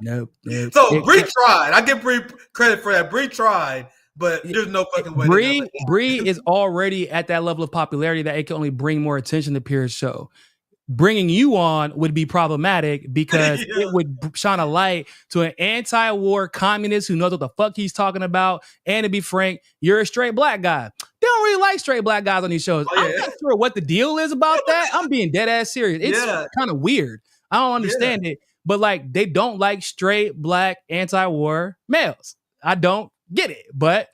Nope. So Bree tried. I give Bree credit for that. Bree tried. But there's no fucking way. Bree is already at that level of popularity that it can only bring more attention to Piers' show. Bringing you on would be problematic because it would shine a light to an anti-war communist who knows what the fuck he's talking about. And to be frank, you're a straight black guy. They don't really like straight black guys on these shows. I'm not sure what the deal is about that. I'm being dead ass serious. It's kind of weird. I don't understand it. But like, they don't like straight black anti-war males. I don't get it, but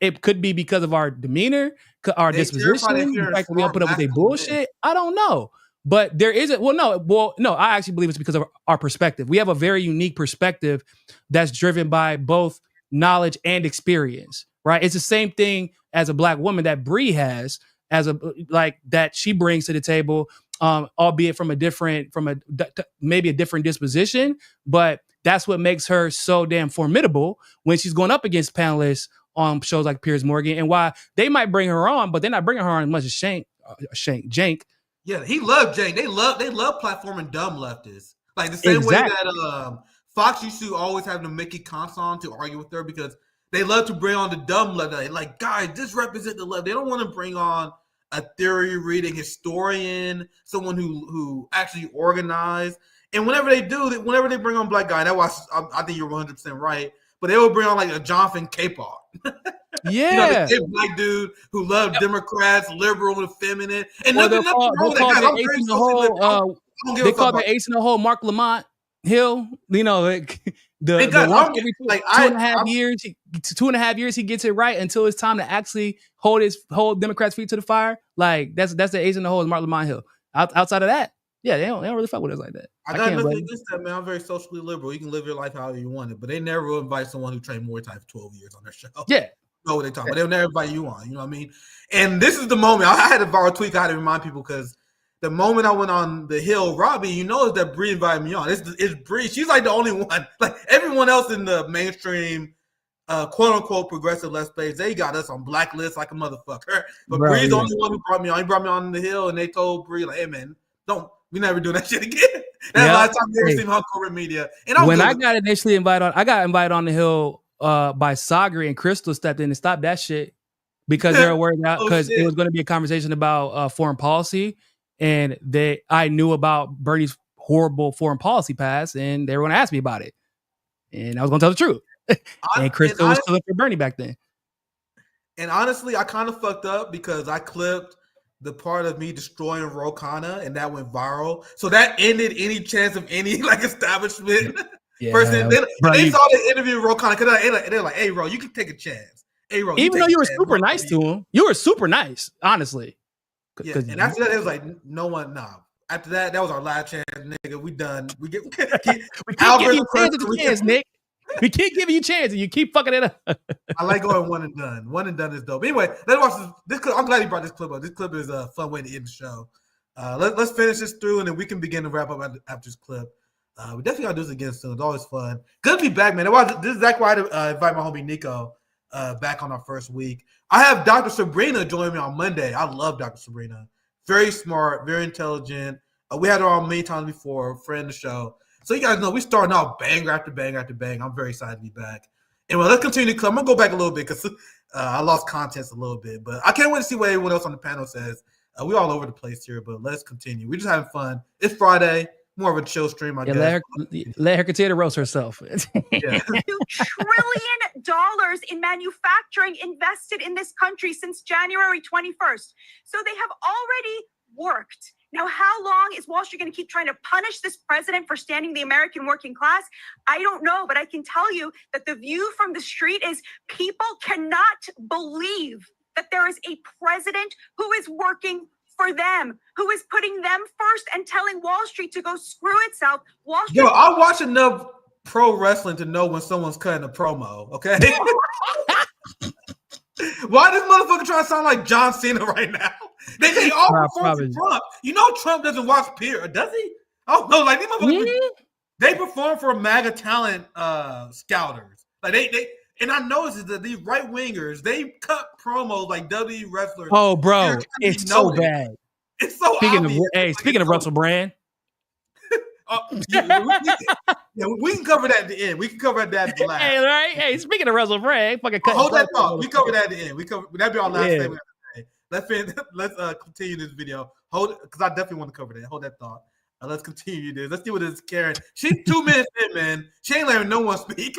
it could be because of our demeanor, our disposition, the fact that we don't put up with their bullshit. I don't know. But there isn't, no, I actually believe it's because of our perspective. We have a very unique perspective that's driven by both knowledge and experience, right? It's the same thing as a Black woman that Bree has, that she brings to the table, albeit from maybe a different disposition, but that's what makes her so damn formidable when she's going up against panelists on shows like Piers Morgan, and why they might bring her on, but they're not bringing her on as much as Cenk. Yeah, he loved Cenk. They love platforming dumb leftists. Like the same way that Fox used to always have the Mickey Cons on to argue with her, because they love to bring on the dumb left. Like, guys, this represents the left. They don't want to bring on a theory reading historian, someone who actually organized. And whenever they bring on Black guy, I think you're 100% right. But they will bring on like a Jonathan Capehart. Yeah, the Black dude who loved Democrats, liberal and feminine, and they call the ace in the hole Mark Lamont Hill. You know, every 2.5 years, 2.5 years he gets it right until it's time to actually hold Democrats' feet to the fire. Like that's the ace in the hole is Mark Lamont Hill. Outside of that, yeah, they don't really fuck with us like that. I got nothing against that, man. I'm very socially liberal. You can live your life however you want it, but they never will invite someone who trained Muay Thai for 12 years on their show. Yeah. Know what they talk about. They'll never invite you on. You know what I mean? And this is the moment. I had a viral tweet. I had to remind people because the moment I went on the Hill, Robbie, is that Bree invited me on. It's Bree. She's like the only one. Like everyone else in the mainstream, quote unquote progressive left space, they got us on blacklist like a motherfucker. But Bree's the only one who brought me on. He brought me on the Hill, and they told Bree, like, "Hey man, we never do that shit again." That's the last time they ever seen on corporate media. And when I got initially invited on the Hill by Sagri, and Crystal stepped in and stopped that shit because they were worried out because it was going to be a conversation about foreign policy, and I knew about Bernie's horrible foreign policy past, and they were going to ask me about it, and I was going to tell the truth. And Crystal was still up for Bernie back then. And honestly, I kind of fucked up because I clipped the part of me destroying Ro Khanna, and that went viral. So that ended any chance of any like establishment person. They saw the interview with Ro Khanna because they're like, "Hey, Ro, you can take a chance. Hey, Ro, even though you were super nice to him, you were super nice, honestly." Yeah, and after that, it was like, no one, nah. After that, that was our last chance, nigga. We done. We can't give you a chance, Nick. We keep giving you chances, and you keep fucking it up. I like going one and done. One and done is dope. Anyway, let's watch this clip. I'm glad you brought this clip up. This clip is a fun way to end the show. Let's finish this through, and then we can begin to wrap up after this clip. We definitely gotta do this again soon. It's always fun. Good to be back, man. This is exactly why I invite my homie Niko back on our first week. I have Dr. Sabrina join me on Monday. I love Dr. Sabrina. Very smart, very intelligent. We had her on many times before, friend of the show. So you guys know we starting out banger after banger after bang. I'm very excited to be back. Anyway, let's continue the clip. I'm gonna go back a little bit because I lost context a little bit, but I can't wait to see what everyone else on the panel says. We're all over the place here, but let's continue. We're just having fun. It's Friday, more of a chill stream, I guess. Let her continue to roast herself. $2 trillion in manufacturing invested in this country since January 21st. So they have already worked. Now, how long is Wall Street going to keep trying to punish this president for standing the American working class? I don't know, but I can tell you that the view from the street is people cannot believe that there is a president who is working for them, who is putting them first and telling Wall Street to go screw itself. Wall Street. Yo, I watch enough pro wrestling to know when someone's cutting a promo, okay? Why this motherfucker trying to sound like John Cena right now? They all perform for Trump. You know Trump doesn't watch Peer, does he? Oh no, like these motherfuckers, they perform for MAGA talent scouters. Like they and I noticed that these right wingers, they cut promos like WWE wrestlers. Oh, bro, it's so bad. It's so obvious. Speaking of Russell Brand. We can cover that at the end. We can cover that last. Hey, speaking of Russell Brand, fucking hold that thought. We cover that at the end. That'd be our last segment. Let's continue this video. Hold, because I definitely want to cover that. Hold that thought. Let's continue this. Let's see what this is, Karen. She's 2 minutes in, man. She ain't letting no one speak.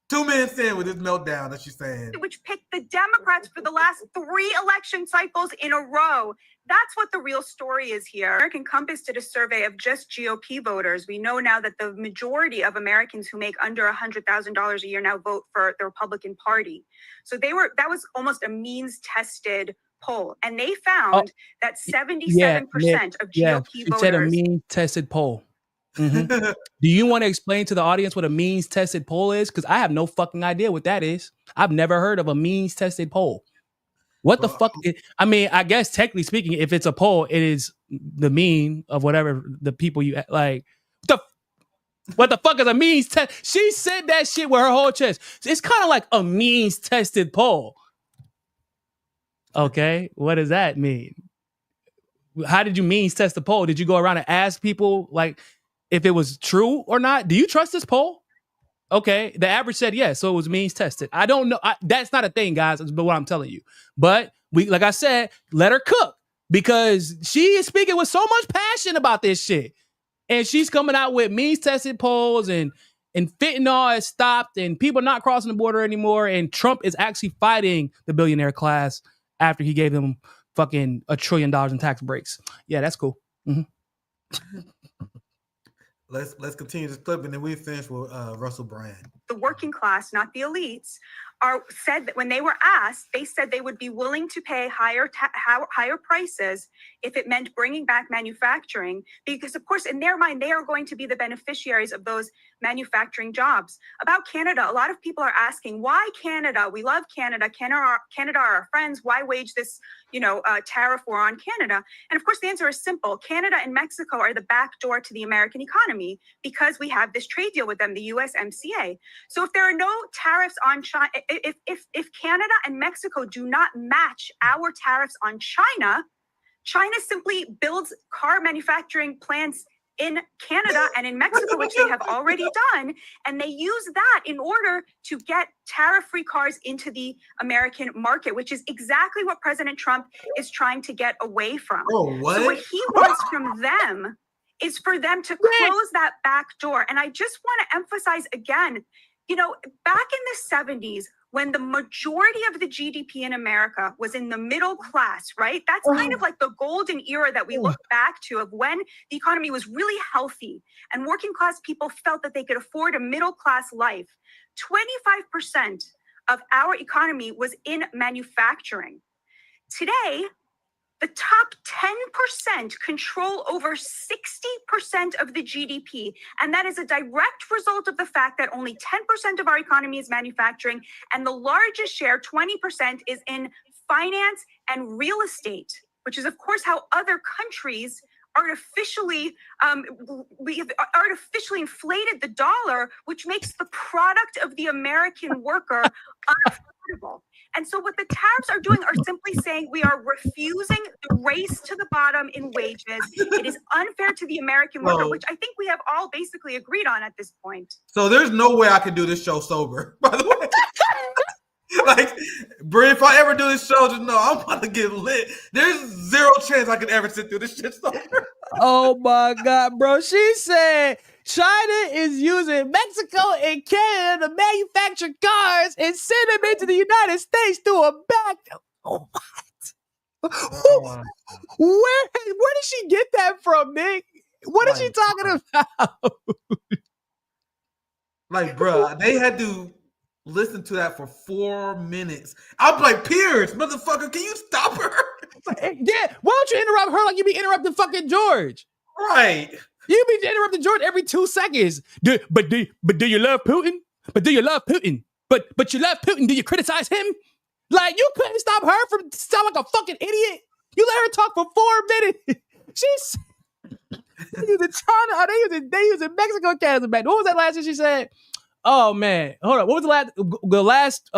2 minutes in with this meltdown that she's saying. Which picked the Democrats for the last 3 election cycles in a row. That's what the real story is here. American Compass did a survey of just GOP voters. We know now that the majority of Americans who make under $100,000 a year now vote for the Republican Party. So that was almost a means-tested poll. And they found that 77% of GOP voters... said a means-tested poll. Mm-hmm. Do you want to explain to the audience what a means-tested poll is? Because I have no fucking idea what that is. I've never heard of a means-tested poll. What the fuck? I mean, I guess technically speaking, if it's a poll, it is the mean of whatever the people you like. What the fuck is a means test? She said that shit with her whole chest. It's kind of like a means tested poll. Okay, what does that mean? How did you means test the poll? Did you go around and ask people like if it was true or not? Do you trust this poll? Okay, the average said yes, so it was means tested. I don't know. That's not a thing, guys, but what I'm telling you. But we, like I said, let her cook because she is speaking with so much passion about this shit. And she's coming out with means tested polls and fentanyl has stopped and people are not crossing the border anymore. And Trump is actually fighting the billionaire class after he gave them fucking $1 trillion in tax breaks. Yeah, that's cool. Mm-hmm. Let's continue this clip and then we finish with Russell Brand. The working class, not the elites, said that when they were asked, they said they would be willing to pay higher prices if it meant bringing back manufacturing, because of course in their mind they are going to be the beneficiaries of those manufacturing jobs. About Canada, a lot of people are asking, why Canada? We love Canada. Canada are our friends. Why wage this, tariff war on Canada? And of course the answer is simple. Canada and Mexico are the back door to the American economy because we have this trade deal with them, the USMCA. So if there are no tariffs on China, if Canada and Mexico do not match our tariffs on China, China simply builds car manufacturing plants in Canada and in Mexico, which they have already done, and they use that in order to get tariff-free cars into the American market, which is exactly what President Trump is trying to get away from. Oh, what? So what he wants from them is for them to close that back door. And I just want to emphasize again, back in the 70s, when the majority of the GDP in America was in the middle class, right? That's kind of like the golden era that we look back to of when the economy was really healthy and working class people felt that they could afford a middle class life. 25% of our economy was in manufacturing. Today, the top 10% control over 60% of the GDP. And that is a direct result of the fact that only 10% of our economy is manufacturing. And the largest share, 20%, is in finance and real estate, which is, of course, how other countries artificially inflated the dollar, which makes the product of the American worker unaffordable. And so what the tariffs are doing are simply saying we are refusing the race to the bottom in wages. It is unfair to the American worker, which I think we have all basically agreed on at this point. So there's no way I can do this show sober, by the way. Like, Brie, if I ever do this show, just know I'm about to get lit. There's zero chance I could ever sit through this shit sober. Oh my God, bro. She said China is using Mexico and Canada to manufacture cars and send them into the United States through a back. Oh, what? Where did she get that from, Nick? What is she talking about? Like, bro, they had to listen to that for 4 minutes. I'm like, Pierce, motherfucker, can you stop her? Yeah, why don't you interrupt her like you be interrupting fucking George? Right. You be interrupting George every 2 seconds. But do you love Putin? But do you love Putin? But you love Putin. Do you criticize him? Like, you couldn't stop her from sounding like a fucking idiot. You let her talk for 4 minutes. She's using China. They using Mexico and Canada back. What was that last thing she said? Oh man, hold on. What was the last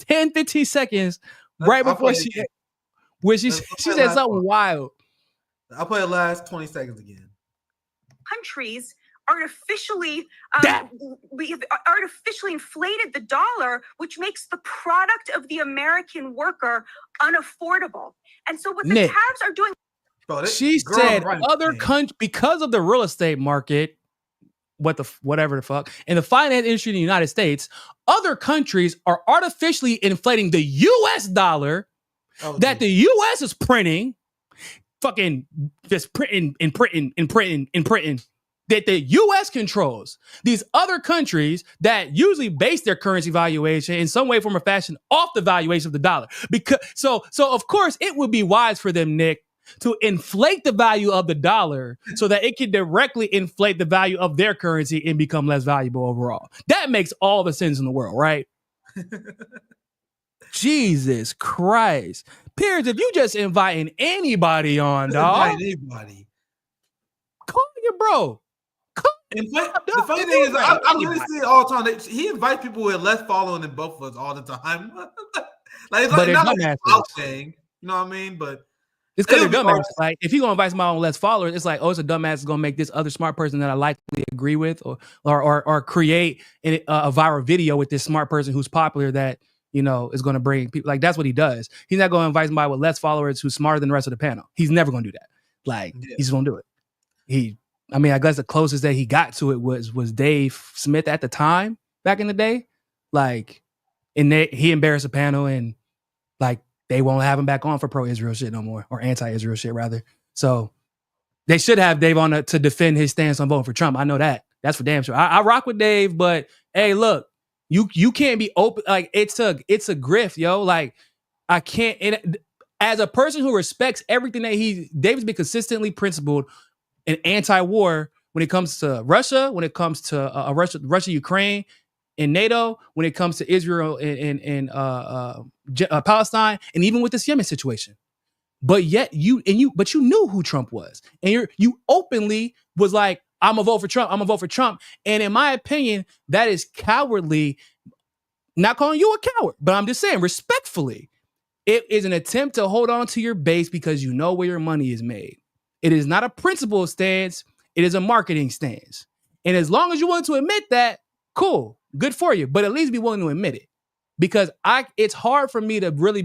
10, 15 seconds right before she said something wild? I'll play the last 20 seconds again. Countries artificially inflated the dollar, which makes the product of the American worker unaffordable. And so what the tariffs are doing. Bro, she said other countries, because of the real estate market, whatever the fuck, in the finance industry in the United States, other countries are artificially inflating the U.S. dollar the U.S. is printing, fucking just printing that the U.S. controls. These other countries that usually base their currency valuation in some way, form, or fashion off the valuation of the dollar. Because so of course it would be wise for them, Nick, to inflate the value of the dollar so that it can directly inflate the value of their currency and become less valuable overall. That makes all the sense in the world, right? Jesus Christ. Piers, if you just inviting anybody on, dog. Anybody. Call your bro. The funny thing is, I literally see it all the time. He invites people with less following than both of us all the time. Like, it's not like a out thing. You know what I mean? But it's because they're dumbass. Like, if you're gonna invite somebody on less followers, it's like, oh, it's a dumbass is gonna make this other smart person that I likely agree with, or create a viral video with this smart person who's popular that, you know, is gonna bring people. Like, that's what he does. He's not gonna invite somebody with less followers who's smarter than the rest of the panel. He's never gonna do that. Like, he's gonna do it. I mean, I guess the closest that he got to it was Dave Smith at the time back in the day. Like, and he embarrassed the panel, and like they won't have him back on for pro-Israel shit no more, or anti-Israel shit rather. So they should have Dave on to defend his stance on voting for Trump. I know that. That's for damn sure. I rock with Dave, but hey, look, you can't be open. Like, it's a grift, yo. Like, I can't. As a person who respects everything that David's been consistently principled and anti-war when it comes to Russia, when it comes to Russia, Ukraine, and NATO, when it comes to Israel and Palestine, and even with this Yemen situation. But yet you knew who Trump was, and you openly was like, I'm gonna vote for Trump. I'm gonna vote for Trump. And in my opinion, that is cowardly. Not calling you a coward, but I'm just saying respectfully, it is an attempt to hold on to your base because you know where your money is made. It is not a principle stance. It is a marketing stance. And as long as you're willing to admit that, cool, good for you. But at least be willing to admit it, because it's hard for me to really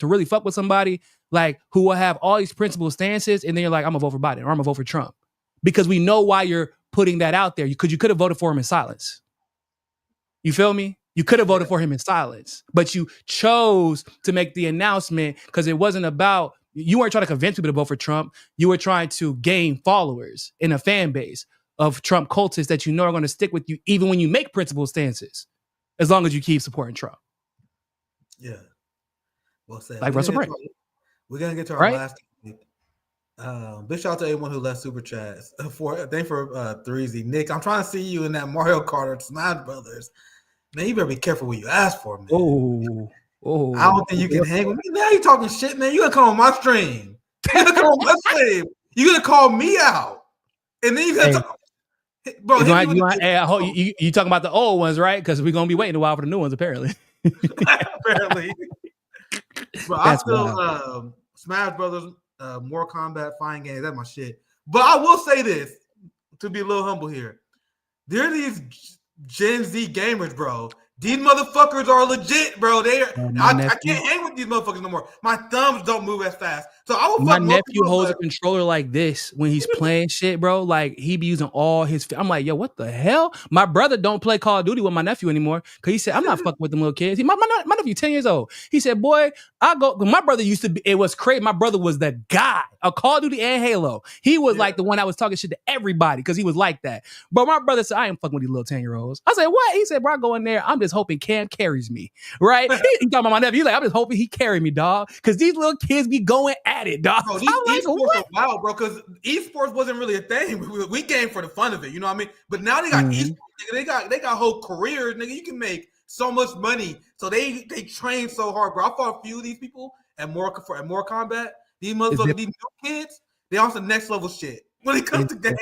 really fuck with somebody like who will have all these principle stances, and then you're like, I'm gonna vote for Biden or I'm gonna vote for Trump, because we know why you're putting that out there. Because you could have voted for him in silence. You feel me? You could have voted for him in silence, but you chose to make the announcement because it wasn't about. You weren't trying to convince people to vote for Trump. You were trying to gain followers in a fan base of Trump cultists that you know are going to stick with you even when you make principled stances, as long as you keep supporting Trump. Yeah. Well said. Like Russell Brand. We're going to get to our last topic. Big shout out to everyone who left super chats. Thanks for Threezy. Nick, I'm trying to see you in that Mario Kart or Smash Brothers. Man, you better be careful what you ask for, man. Oh, I don't think you can hang with me. Now you talking shit, man. You gonna come on my stream. You gonna come on my stream. You gonna call me out. And then you gonna talk. Bro, you talking about the old ones, right? Because we're gonna be waiting a while for the new ones, apparently. Apparently. But I still Smash Brothers, Mortal Kombat, fighting games, that's my shit. But I will say this, to be a little humble here. There are these Gen Z gamers, bro. These motherfuckers are legit, bro. I can't hang with these motherfuckers no more. My thumbs don't move as fast. So I will. My nephew holds a controller like this when he's playing shit, bro. Like, he be using all his. I'm like, yo, what the hell? My brother don't play Call of Duty with my nephew anymore because he said, I'm not fucking with them little kids. My nephew 10 years old. He said, boy, my brother used to be. It was crazy. My brother was the guy of Call of Duty and Halo. He was like the one that was talking shit to everybody because he was like that. But my brother said, I ain't fucking with these little 10-year-olds. I said, what? He said, bro, I go in there. I'm just hoping Cam carries me, right? He talking about my nephew. He's like, I'm just hoping he carry me, dog, because these little kids be going at it, dog. Bro, these esports are wild, bro, because esports wasn't really a thing. We game for the fun of it, you know what I mean? But now they got esports. Nigga. They got whole careers, nigga. You can make so much money. So they train so hard, bro. I fought a few of these people at More Combat. These motherfuckers, these new kids, they on some next level shit when it comes to games.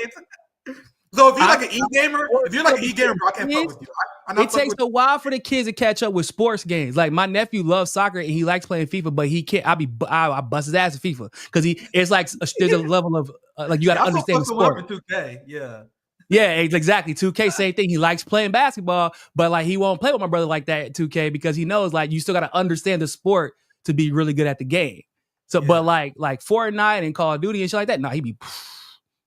So if you're like an e-gamer, bro, I can't fuck with you. It takes a while for the kids to catch up with sports games. Like, my nephew loves soccer and he likes playing FIFA, but he can't. I bust his ass at FIFA because it's like there's a level of like you got to understand the sport. 2K, yeah. Yeah, exactly. 2K, same thing. He likes playing basketball, but like he won't play with my brother like that at 2K because he knows like you still got to understand the sport to be really good at the game. So, but like Fortnite and Call of Duty and shit like that, he be.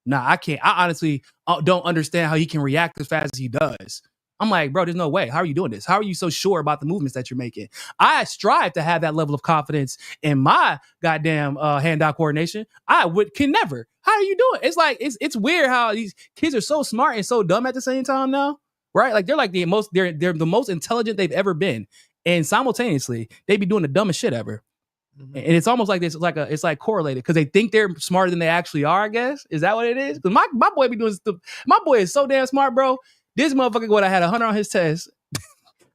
Nah, I can't. I honestly don't understand how he can react as fast as he does. I'm like, bro, there's no way. How are you doing this? How are you so sure about the movements that you're making? I strive to have that level of confidence in my goddamn hand-eye coordination. Can never. How are you doing? It's like it's weird how these kids are so smart and so dumb at the same time now, right? Like they're like they're the most intelligent they've ever been, and simultaneously they be doing the dumbest shit ever. Mm-hmm. And it's almost like this. It's like correlated because they think they're smarter than they actually are. I guess is that what it is? Because my boy be doing. My boy is so damn smart, bro. This motherfucker would have had 100 on his test,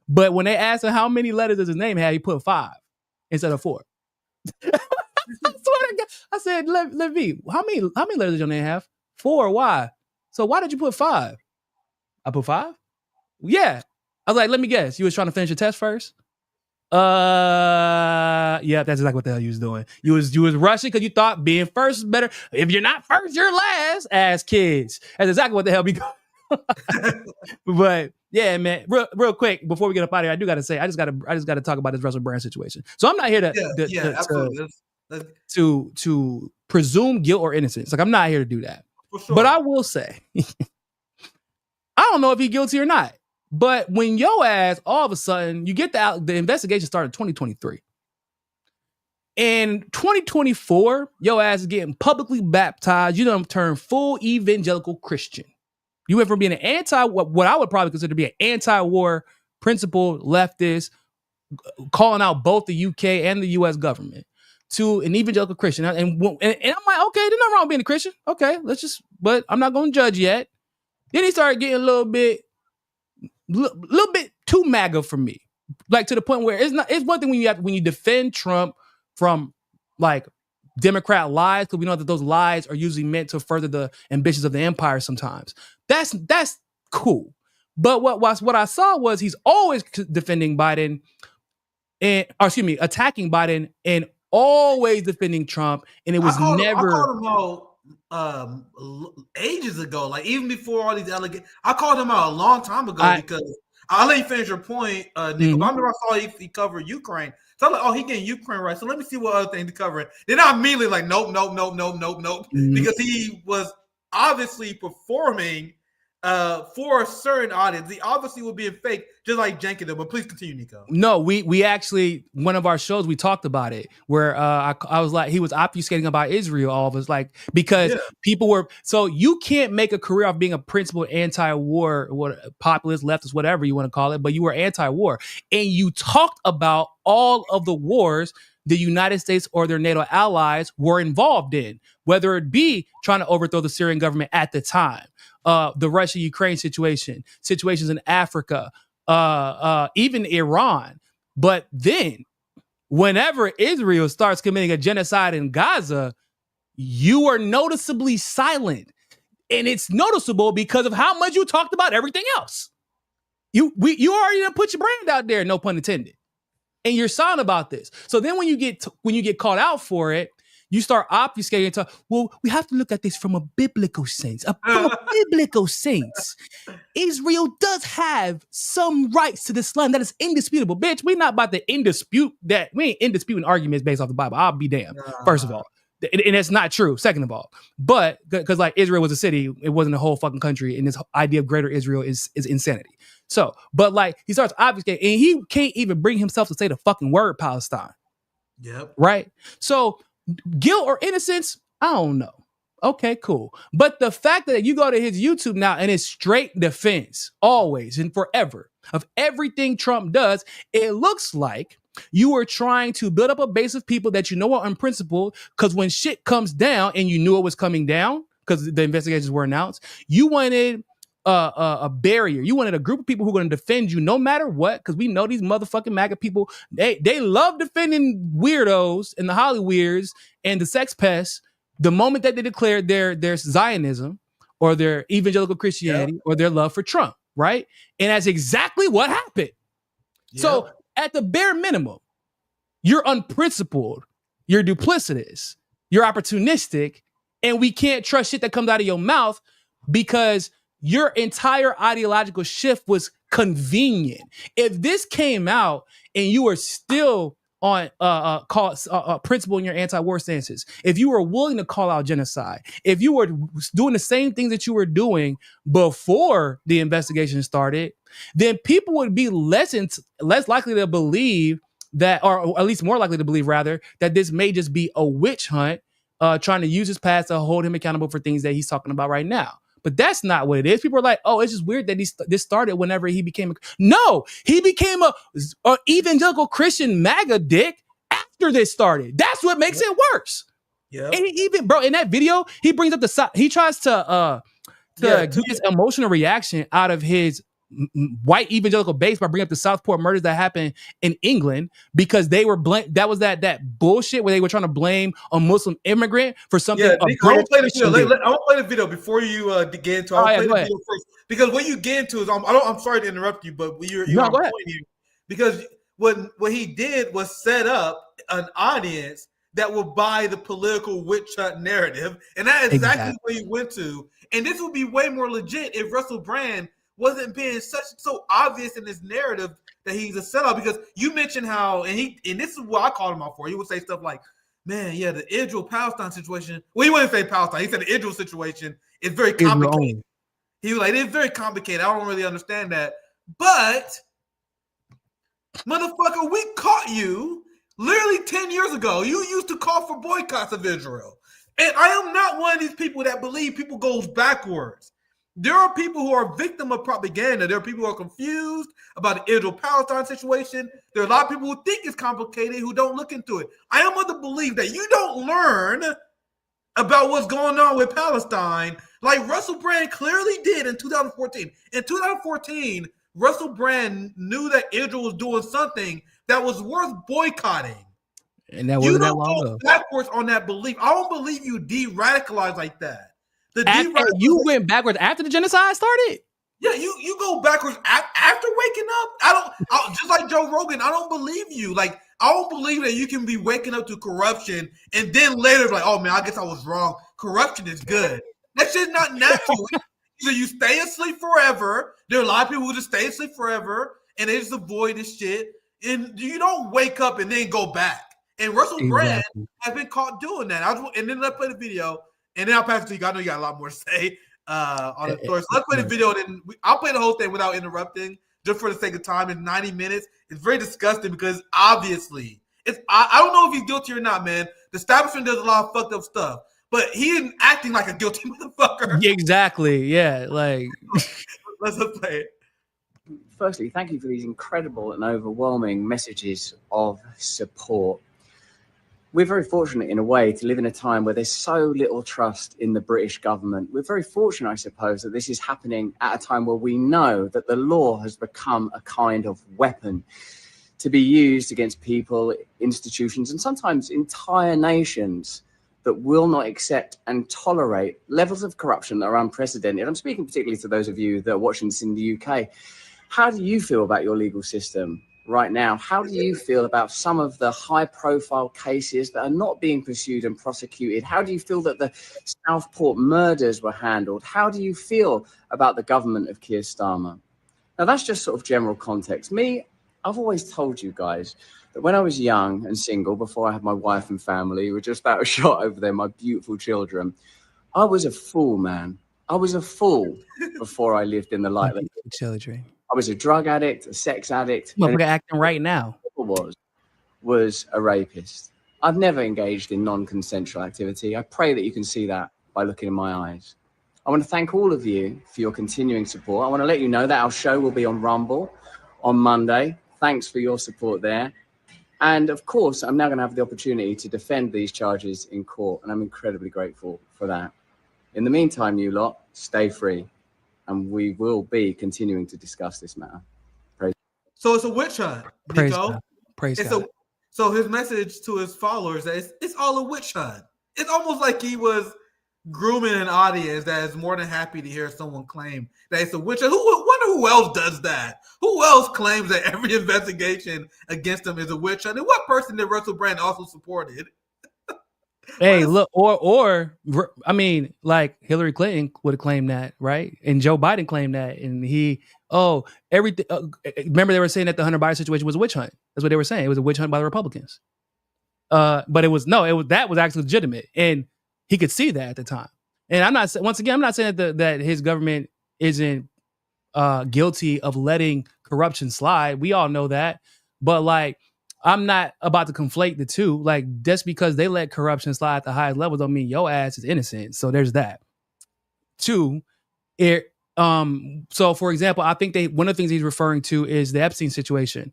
but when they asked him how many letters does his name have, he put 5 instead of 4. I swear to God, I said, Levi, how many letters does your name have? 4. Why? So why did you put 5? I put 5. Yeah. I was like, let me guess. You was trying to finish your test first. Yeah, that's exactly what the hell you was doing. You was rushing because you thought being first is better. If you're not first, you're last. As kids, that's exactly what the hell we go. But yeah, man, real quick before we get up out of here, I do gotta say I just gotta talk about this Russell Brand situation. So I'm not here to presume guilt or innocence. Like I'm not here to do that. For sure. But I will say, I don't know if he's guilty or not. But when your ass all of a sudden you get the investigation started in 2023. In 2024, your ass is getting publicly baptized. You done turned full evangelical Christian. You went from being an what I would probably consider to be an anti-war principled leftist, calling out both the UK and the US government, to an evangelical Christian. And I'm like, okay, there's nothing wrong with being a Christian. Okay, but I'm not going to judge yet. Then he started getting a little bit too MAGA for me. Like to the point where it's one thing when you defend Trump from like Democrat lies, because we know that those lies are usually meant to further the ambitions of the empire sometimes. That's cool. But what I saw was he's always defending Biden attacking Biden and always defending Trump. And it was I called him out ages ago, like even before all these allegations. I called him out a long time ago because I'll let you finish your point, Niko. Mm-hmm. I remember I saw he covered Ukraine. So I'm like, oh, he getting Ukraine right. So let me see what other things to cover. Then I'm immediately like, nope. Mm-hmm. Because he was obviously performing for a certain audience. He obviously was being fake, just like Jenkins. But please continue, Niko. No, we actually, one of our shows, we talked about it where I was like, he was obfuscating about Israel. All of us, like, because people were, so you can't make a career of being a principled anti-war, populist, leftist, whatever you want to call it, but you were anti-war. And you talked about all of the wars the United States or their NATO allies were involved in, whether it be trying to overthrow the Syrian government at the time, the Russia-Ukraine situations in Africa, even Iran. But then whenever Israel starts committing a genocide in Gaza, you are noticeably silent. And it's noticeable because of how much you talked about everything else. You already done put your brand out there, no pun intended. And you're silent about this. So then when you get called out for it, you start obfuscating and talk, well, we have to look at this from a biblical sense. From a biblical sense, Israel does have some rights to this land that is indisputable. Bitch, we're not about to indispute that. We ain't in disputing arguments based off the Bible. I'll be damned, first of all. And it's not true, second of all. But because like Israel was a city, it wasn't a whole fucking country. And this idea of greater Israel is insanity. So, but like he starts obfuscating and he can't even bring himself to say the fucking word Palestine. Yep. Right? So guilt or innocence, I don't know. Okay, cool. But the fact that you go to his YouTube now and it's straight defense, always and forever, of everything Trump does, it looks like you were trying to build up a base of people that you know are unprincipled, because when shit comes down and you knew it was coming down because the investigations were announced, you wanted a barrier. You wanted a group of people who are going to defend you no matter what, because we know these motherfucking MAGA people, they love defending weirdos and the Hollyweirds and the sex pests the moment that they declared their Zionism or their evangelical Christianity or their love for Trump, right? And that's exactly what happened. Yep. So at the bare minimum, you're unprincipled, you're duplicitous, you're opportunistic, and we can't trust shit that comes out of your mouth because your entire ideological shift was convenient. If this came out and you were still on principle in your anti-war stances, if you were willing to call out genocide, if you were doing the same things that you were doing before the investigation started, then people would be less likely to believe that, or at least more likely to believe rather, that this may just be a witch hunt, trying to use his past to hold him accountable for things that he's talking about right now. But that's not what it is. People are like, oh, it's just weird that this started whenever he became he became a evangelical Christian MAGA dick after this started. That's what makes it worse. Yeah. And even, bro, in that video, he brings up he tries to get his emotional reaction out of his white evangelical base by bringing up the Southport murders that happened in England, because they were that was that bullshit where they were trying to blame a Muslim immigrant for something. Yeah, Niko, I want to play the video. I want to play the video before you get into. I want to play the video first, because what you get into is I'm sorry to interrupt you, but you're on point here, because what he did was set up an audience that will buy the political witch hunt narrative, and that is exactly what he went to. And this would be way more legit if Russell Brand wasn't being so obvious in his narrative that he's a sellout. Because you mentioned how, and this is what I called him out for. He would say stuff like, "Man, yeah, the Israel-Palestine situation." Well, he wouldn't say Palestine. He said the Israel situation is very complicated. He was like, "It's very complicated. I don't really understand that." But, motherfucker, we caught you literally 10 years ago. You used to call for boycotts of Israel. And I am not one of these people that believe people goes backwards. There are people who are victim of propaganda. There are people who are confused about the Israel-Palestine situation. There are a lot of people who think it's complicated who don't look into it. I am of the belief that you don't learn about what's going on with Palestine like Russell Brand clearly did in 2014. In 2014, Russell Brand knew that Israel was doing something that was worth boycotting. And that wasn't that long ago. Backwards on that belief. I don't believe you de-radicalized like that. You went backwards after the genocide started? Yeah, you go backwards after waking up. I just like Joe Rogan, I don't believe you. Like, I don't believe that you can be waking up to corruption and then later like, oh man, I guess I was wrong. Corruption is good. That shit's not natural. Either you stay asleep forever. There are a lot of people who just stay asleep forever and they just avoid this shit. And you don't wake up and then go back. And Russell Brand has been caught doing that. And then let's play the video. And then I'll pass it to you. I know you got a lot more to say on the story. So let's play the video. Then I'll play the whole thing without interrupting, just for the sake of time. In 90 minutes, it's very disgusting because obviously, I don't know if he's guilty or not, man. The establishment does a lot of fucked up stuff, but he isn't acting like a guilty motherfucker. Exactly. Yeah. Like, let's play it. Firstly, thank you for these incredible and overwhelming messages of support. We're very fortunate in a way to live in a time where there's so little trust in the British government. We're very fortunate, I suppose, that this is happening at a time where we know that the law has become a kind of weapon to be used against people, institutions, and sometimes entire nations that will not accept and tolerate levels of corruption that are unprecedented. I'm speaking particularly to those of you that are watching this in the UK. How do you feel about your legal system right now? How do you feel about some of the high-profile cases that are not being pursued and prosecuted? How do you feel that the Southport murders were handled? How do you feel about the government of Keir Starmer? Now, that's just sort of general context. Me, I've always told you guys that when I was young and single, before I had my wife and family, who were just out of shot over there, my beautiful children, I was a fool, man. I was a fool before I lived in the light. Children. I was a drug addict, a sex addict. Motherfucker acting right now. Was a rapist. I've never engaged in non-consensual activity. I pray that you can see that by looking in my eyes. I want to thank all of you for your continuing support. I want to let you know that our show will be on Rumble on Monday. Thanks for your support there. And of course, I'm now going to have the opportunity to defend these charges in court, and I'm incredibly grateful for that. In the meantime, you lot, stay free. And we will be continuing to discuss this matter. So it's a witch hunt, Niko. Praise God. So his message to his followers that it's all a witch hunt. It's almost like he was grooming an audience that is more than happy to hear someone claim that it's a witch hunt. Wonder who else does that? Who else claims that every investigation against him is a witch hunt? And what person did Russell Brand also supported? Hey, look, or I mean, like Hillary Clinton would have claimed that, right? And Joe Biden claimed that, and everything. Remember, they were saying that the Hunter Biden situation was a witch hunt. That's what they were saying. It was a witch hunt by the Republicans. But it was that was actually legitimate, and he could see that at the time. And I'm not saying that his government isn't guilty of letting corruption slide. We all know that, but like, I'm not about to conflate the two. Like, just because they let corruption slide at the highest level don't mean your ass is innocent. So there's that. Two, so for example, I think one of the things he's referring to is the Epstein situation,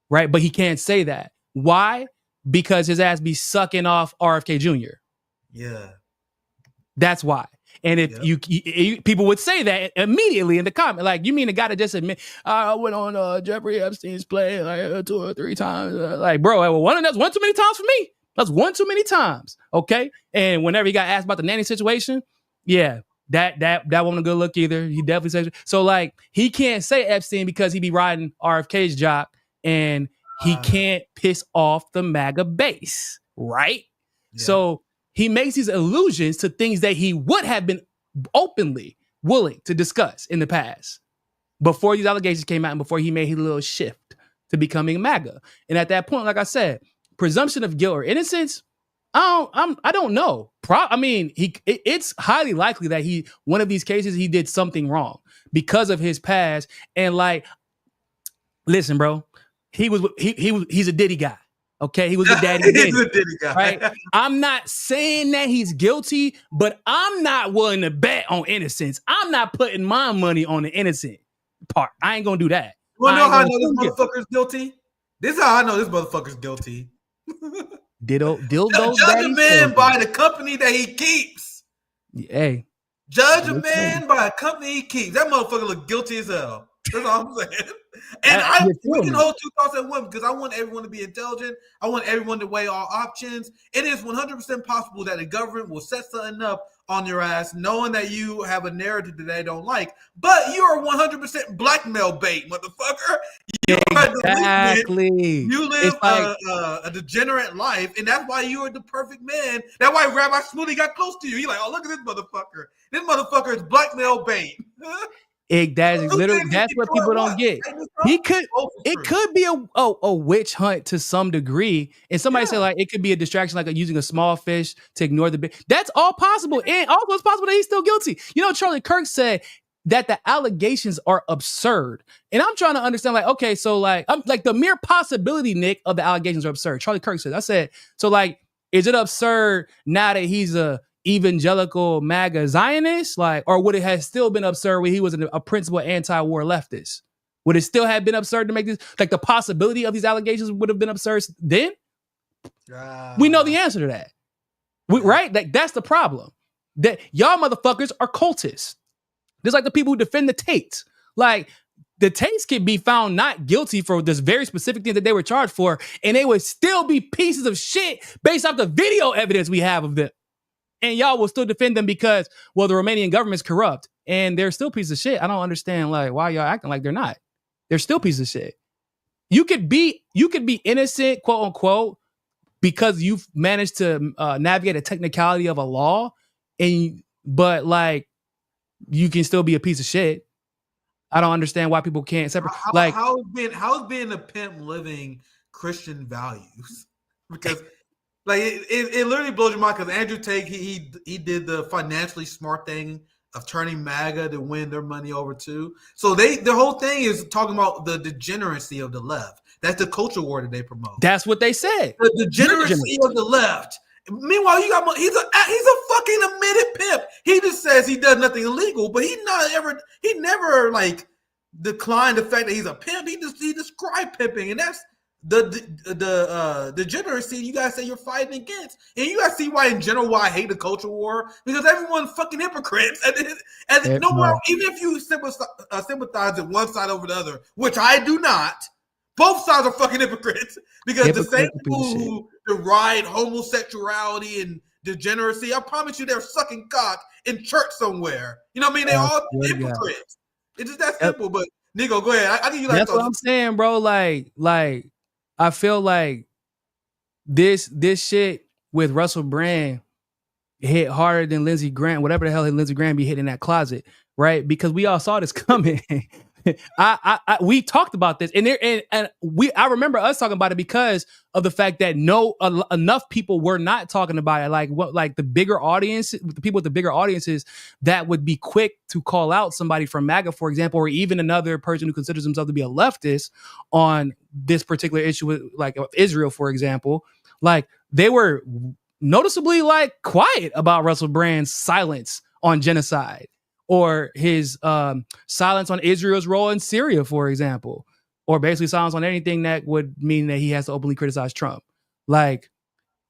right? But he can't say that. Why? Because his ass be sucking off RFK Jr. Yeah. That's why. And if you people would say that immediately in the comment, like, you mean the guy that just admit, I went on Jeffrey Epstein's play like 2 or 3 times, like, bro, that's one too many times for me. That's one too many times, okay? And whenever he got asked about the nanny situation, yeah, that wasn't a good look either. He definitely said so. Like, he can't say Epstein because he be riding RFK's jock, and he can't piss off the MAGA base, right? Yeah. So he makes these allusions to things that he would have been openly willing to discuss in the past before these allegations came out and before he made his little shift to becoming MAGA. And at that point, like I said, presumption of guilt or innocence, I don't know. It's highly likely that one of these cases, he did something wrong because of his past. And like, listen, bro, he's a Diddy guy. Okay, he was a daddy. He's a Diddy guy, right? I'm not saying that he's guilty, but I'm not willing to bet on innocence. I'm not putting my money on the innocent part. I ain't gonna do that. You wanna know how I know this motherfucker's guilty? This is how I know this motherfucker's guilty. Dildo. Judge a man by the company that he keeps. Hey, judge a man by a company he keeps. That motherfucker look guilty as hell. That's all I'm saying. And we can hold two thoughts at once because I want everyone to be intelligent. I want everyone to weigh all options. It is 100% possible that the government will set something up on your ass knowing that you have a narrative that they don't like. But you are 100% blackmail bait, motherfucker. Exactly. You live a degenerate life, and that's why you are the perfect man. That's why Rabbi Shmuley got close to you. You're like, oh, look at this motherfucker. This motherfucker is blackmail bait. That's what people don't get. It could be a witch hunt to some degree, and somebody said like it could be a distraction, like using a small fish to ignore the big. That's all possible, and also it's possible that he's still guilty. You know, Charlie Kirk said that the allegations are absurd, and I'm trying to understand. Like, okay, so like, I'm like the mere possibility, Nick, of the allegations are absurd. Charlie Kirk said. I said, so like, is it absurd now that he's a evangelical MAGA Zionist, like, or would it have still been absurd when he was a principal anti-war leftist? Would it still have been absurd to make this, like, the possibility of these allegations would have been absurd then? We know the answer to that. Right? Like, that's the problem. That y'all motherfuckers are cultists. Just like the people who defend the Tates. Like, the Tates can be found not guilty for this very specific thing that they were charged for, and they would still be pieces of shit based off the video evidence we have of them. And y'all will still defend them because, well, the Romanian government's corrupt and they're still pieces of shit. I don't understand like why y'all acting like they're not. They're still pieces of shit. You could be innocent, quote unquote, because you've managed to navigate a technicality of a law, but like you can still be a piece of shit. I don't understand why people can't separate. How is being a pimp living Christian values? Because like it literally blows your mind because Andrew Tate he did the financially smart thing of turning MAGA to win their money over too. So the whole thing is talking about the degeneracy of the left. That's the culture war that they promote. That's what they said. The degeneracy of the left. Meanwhile, you got he's a fucking admitted pimp. He just says he does nothing illegal, but he never like declined the fact that he's a pimp. He described pimping, and that's the degeneracy you guys say you're fighting against. And you guys see why in general why I hate the culture war, because everyone's fucking hypocrites. And no more, even if you sympathize with one side over the other, which I do not, both sides are fucking hypocrites. Because the same people who deride homosexuality and degeneracy, I promise you they're sucking cock in church somewhere. You know what I mean? They're all hypocrites. It's just that simple. But Niko, go ahead. I think you like that's what I'm saying, bro. Like I feel like this shit with Russell Brand hit harder than Lindsey Graham, whatever the hell Lindsey Graham be hitting in that closet, right? Because we all saw this coming. We talked about this, and I remember us talking about it because of the fact that enough people were not talking about it. Like the bigger audience, the people with the bigger audiences that would be quick to call out somebody from MAGA, for example, or even another person who considers himself to be a leftist on this particular issue, with like Israel, for example. Like they were noticeably like quiet about Russell Brand's silence on genocide, or his silence on Israel's role in Syria, for example, or basically silence on anything that would mean that he has to openly criticize Trump. Like,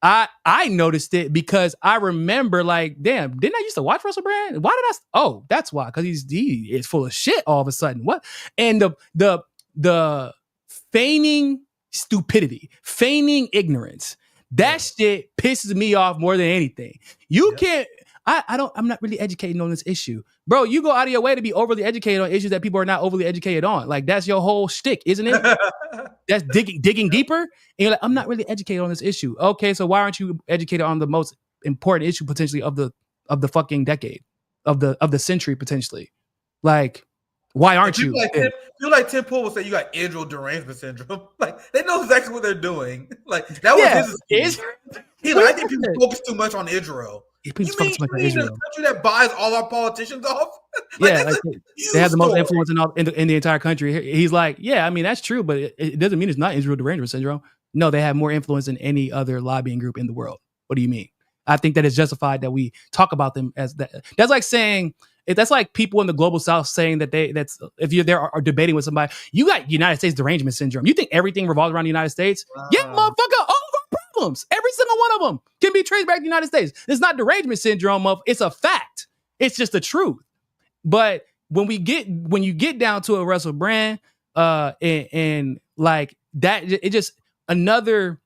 I noticed it because I remember, like, damn, didn't I used to watch Russell Brand? Why did I? Oh, that's why, because he is full of shit all of a sudden. What? And the feigning stupidity, feigning ignorance, that shit pisses me off more than anything. You can't. I'm not really educated on this issue. Bro, you go out of your way to be overly educated on issues that people are not overly educated on. Like, that's your whole shtick, isn't it? That's digging deeper. And you're like, I'm not really educated on this issue. Okay, so why aren't you educated on the most important issue potentially of the fucking decade, of the century potentially? Like, why aren't you? Feel like Tim Pool will say you got Israel derangement syndrome. Like, they know exactly what they're doing. Like, that was his. I think people focus too much on Israel. You mean the country that buys all our politicians off? They have the most influence in the entire country. He's like, yeah, I mean, that's true, but it doesn't mean it's not Israel derangement syndrome. No, they have more influence than any other lobbying group in the world. What do you mean? I think that it's justified that we talk about them as that. That's like saying, that's like people in the global south saying that if you're there are debating with somebody, you got United States derangement syndrome. You think everything revolves around the United States? Yeah, motherfucker. All of our problems, every single one of them can be traced back to the United States. It's not derangement syndrome it's a fact. It's just the truth. But when you get down to a Russell Brand, and like that, it's another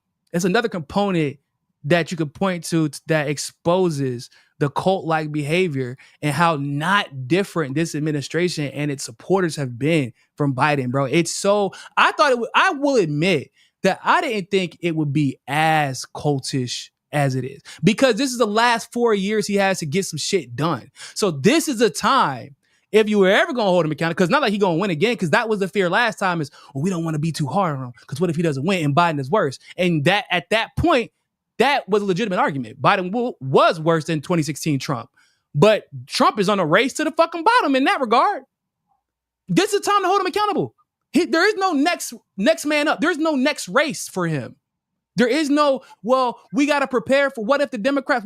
component that you could point to that exposes the cult-like behavior and how not different this administration and its supporters have been from Biden, bro. I will admit that I didn't think it would be as cultish as it is, because this is the last 4 years he has to get some shit done. So this is a time, if you were ever going to hold him accountable, because not like he's going to win again, because that was the fear last time is, well, we don't want to be too hard on him, because what if he doesn't win and Biden is worse? And that at that point, that was a legitimate argument. Biden was worse than 2016 Trump. But Trump is on a race to the fucking bottom in that regard. This is time to hold him accountable. There is no next man up. There's no next race for him. There is no, well, we got to prepare for what if the Democrats,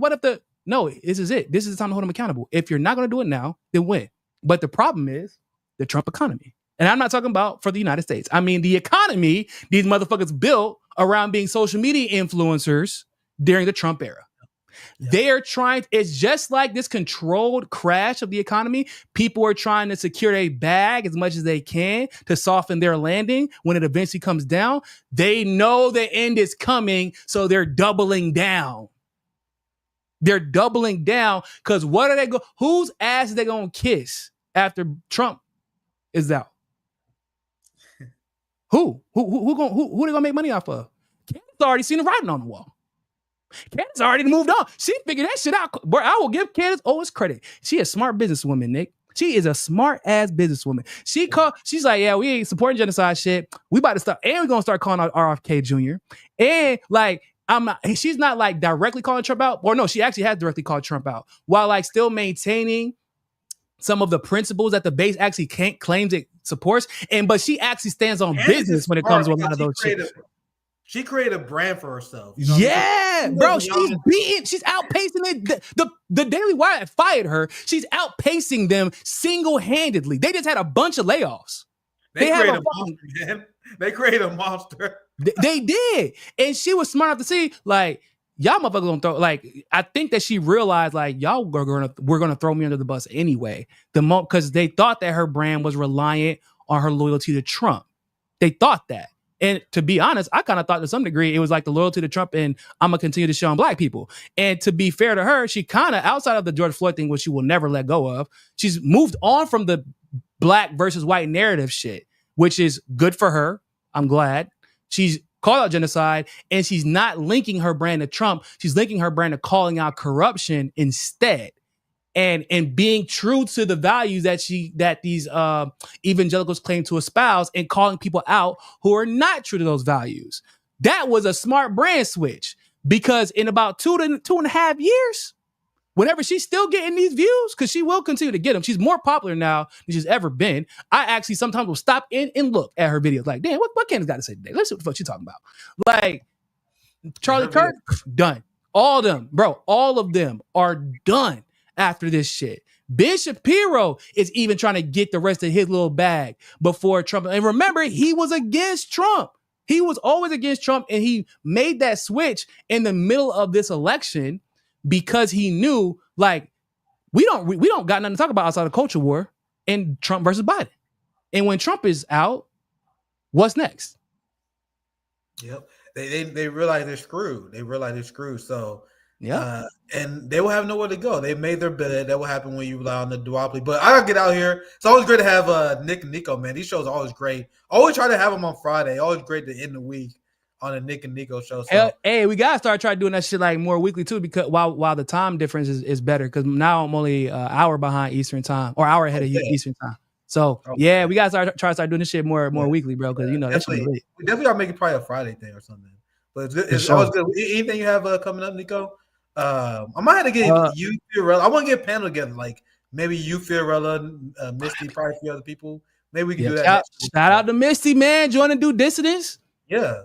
no, this is it. This is the time to hold him accountable. If you're not going to do it now, then when? But the problem is the Trump economy. And I'm not talking about for the United States. I mean, the economy these motherfuckers built around being social media influencers during the Trump era. They are trying, it's just like this controlled crash of the economy. People are trying to secure their bag as much as they can to soften their landing when it eventually comes down. They know the end is coming, so they're doubling down. They're doubling down because whose ass are they going to kiss after Trump is out? Who they going to make money off of? Candace already seen the writing on the wall. Candace already moved on. She figured that shit out. Bro, I will give Candace Owens credit. She a smart businesswoman, Nick. She is a smart ass businesswoman. She's like, yeah, we ain't supporting genocide shit. We about to start, and we're gonna start calling out RFK Jr. And like, she's not like directly calling Trump out, or no, she actually has directly called Trump out, while like still maintaining some of the principles that the base actually claims it supports. But she actually stands on business when it comes to a lot of those shit. She created a brand for herself. You know bro, she's outpacing it. The Daily Wire fired her. She's outpacing them single-handedly. They just had a bunch of layoffs. They created a monster, man. They created a monster. They did. And she was smart enough to see, like, y'all motherfuckers gonna throw, like, I think that she realized, like, we're gonna throw me under the bus anyway. Because they thought that her brand was reliant on her loyalty to Trump. They thought that. And to be honest, I kind of thought to some degree it was like the loyalty to Trump and I'm going to continue to show on black people. And to be fair to her, she kind of, outside of the George Floyd thing, which she will never let go of, she's moved on from the black versus white narrative shit, which is good for her. I'm glad. She's call out genocide, and she's not linking her brand to Trump. She's linking her brand to calling out corruption instead. And being true to the values that these evangelicals claim to espouse, and calling people out who are not true to those values. That was a smart brand switch, because in about 2.5 years, whenever she's still getting these views, because she will continue to get them, she's more popular now than she's ever been. I actually sometimes will stop in and look at her videos like, damn, what Candace got to say today? Let's see what the fuck she's talking about. Like, Charlie Kirk, done. All of them, bro, all of them are done after this shit. Ben Shapiro is even trying to get the rest of his little bag before Trump. And remember, he was against Trump. He was always against Trump, and he made that switch in the middle of this election because he knew, like, we don't got nothing to talk about outside of culture war and Trump versus Biden. And when Trump is out, what's next? Yep. They realize they're screwed. So yeah, and they will have nowhere to go. They made their bed. That will happen when you rely on the duopoly. But I gotta get out here. It's always great to have Nick and Niko, man. These shows are always great. Always try to have them on Friday. Always great to end the week on the Nick and Niko show. So. Hey, we gotta start trying doing that shit like more weekly too, because while the time difference is better, because now I'm only an hour behind Eastern time, or hour ahead of Eastern time. So yeah, we gotta try to start doing this shit more weekly, bro. Because that's we definitely gotta make it probably a Friday thing or something. But it's always good. Anything you have coming up, Niko? I might have to get you, Fiorella. I want to get a panel together, like maybe you, Fiorella, Misty, probably a few other people. Maybe we can do that. Shout out to Misty, man. Join and do Dissidents. Yeah,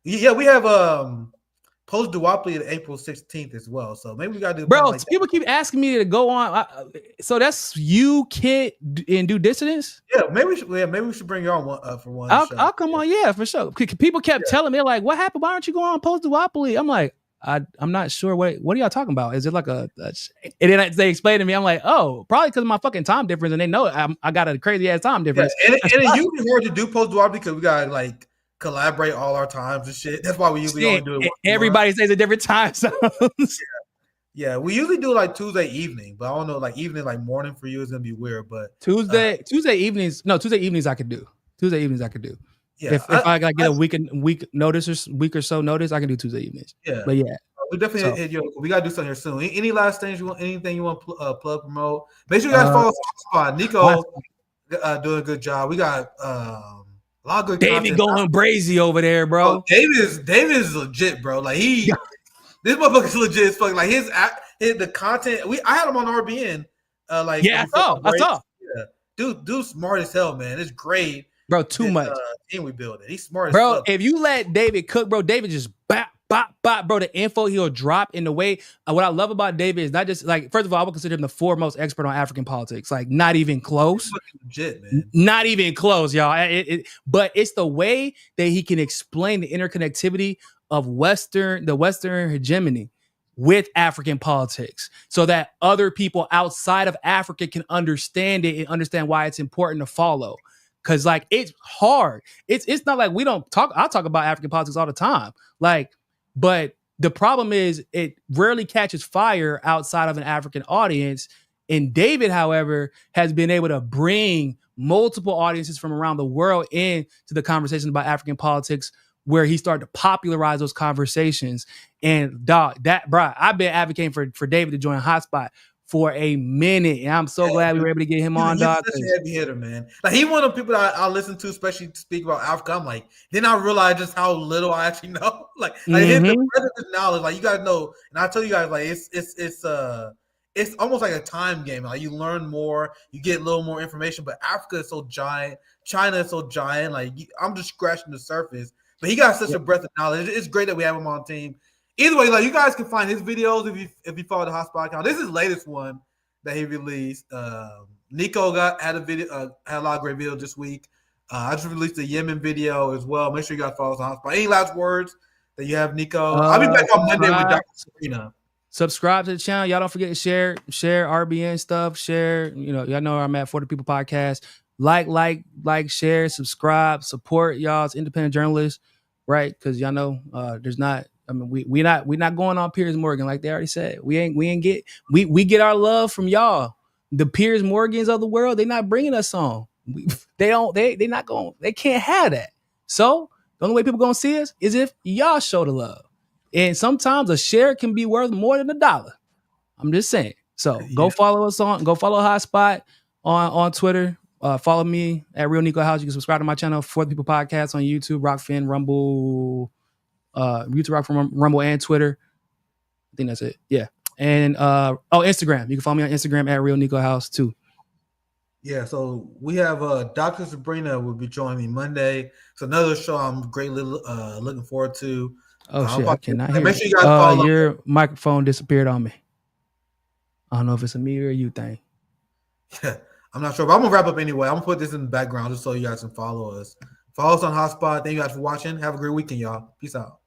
we have post duopoly at April 16th as well. So maybe we gotta do. Bro, like people keep asking me to go on. So that's you, Kid, and do Dissidents. Yeah, maybe we should bring you on for one. I'll come on, yeah, for sure. People kept telling me like, "What happened? Why aren't you going on post duopoly?" I'm like, I'm not sure. What are y'all talking about? Is it like and then they explained to me, I'm like, oh, probably because of my fucking time difference, and they know I got a crazy ass time difference. Yeah, and it's usually hard to do post duopoly because we gotta like collaborate all our times and shit. That's why we usually only do it. Everybody says a different time zones. Yeah, we usually do like Tuesday evening, but I don't know, like evening, like morning for you is gonna be weird. But Tuesday evenings I could do. Yeah, if I gotta get a week notice or week or so notice, I can do Tuesday evenings. Yeah, but yeah, we definitely hit you. We gotta do something here soon. Any last things you want? Anything you want to plug, promote? Make sure you guys follow Spot. Niko doing a good job. We got a lot of good. David going brazy over there, bro. David is legit, bro. Like this motherfucker's legit as fuck. Like the content. I had him on RBN. I saw. Yeah, dude, smart as hell, man. It's great. Bro, too much. Team we build it. He's smart bro, as fuck. If you let David cook, bro, David just bop. Bro, the info he'll drop in the way. What I love about David is not just like, first of all, I would consider him the foremost expert on African politics. Like, not even close. Legit, man. Not even close, y'all. But it's the way that he can explain the interconnectivity of the Western hegemony with African politics, so that other people outside of Africa can understand it and understand why it's important to follow. Cause like it's hard. It's not like we don't talk. I talk about African politics all the time. Like, but the problem is it rarely catches fire outside of an African audience. And David, however, has been able to bring multiple audiences from around the world into the conversation about African politics, where he started to popularize those conversations. And I've been advocating for David to join Hotspot for a minute, and I'm so glad we were able to get him on, dog. He's such a heavy hitter, man. Like, he's one of the people that I listen to, especially to speak about Africa. I'm like, then I realized just how little I actually know. Like the breadth of knowledge, like you guys know. And I tell you guys, like it's almost like a time game. Like you learn more, you get a little more information. But Africa is so giant, China is so giant. Like I'm just scratching the surface. But he got such a breadth of knowledge. It's great that we have him on the team. Either way, like you guys can find his videos if you follow the Hotspot account. This is his latest one that he released. Niko had a lot of great videos this week. I just released a Yemen video as well. Make sure you guys follow us on Hotspot. Any last words that you have, Niko? I'll be back on Monday with Dr. Serena. Subscribe to the channel. Y'all don't forget to share RBN stuff. Share, y'all know where I'm at, 40 People Podcast. Like, share, subscribe, support y'all's independent journalists, right? Because y'all know there's not. I mean, we not going on Piers Morgan like they already said. We get our love from y'all. The Piers Morgans of the world, they not bringing us on. They can't have that. So The only way people gonna see us is if y'all show the love. And sometimes a share can be worth more than $1. I'm just saying. So go follow Hotspot on Twitter. Follow me at Real Niko House. You can subscribe to my channel, For the People Podcast on YouTube, Rockfin, Rumble, YouTube, Rockfin, Rumble, and Twitter. I think that's it. Yeah. And Instagram. You can follow me on Instagram at Real Niko House too. Yeah, so we have Dr. Sabrina will be joining me Monday. It's another show I'm greatly looking forward to. Oh shit, I cannot hear. Make sure you guys follow. Your microphone disappeared on me. I don't know if it's a me or you thing. Yeah, I'm not sure, but I'm gonna wrap up anyway. I'm gonna put this in the background just so you guys can follow us. Follow us on Hotspot. Thank you guys for watching. Have a great weekend, y'all. Peace out.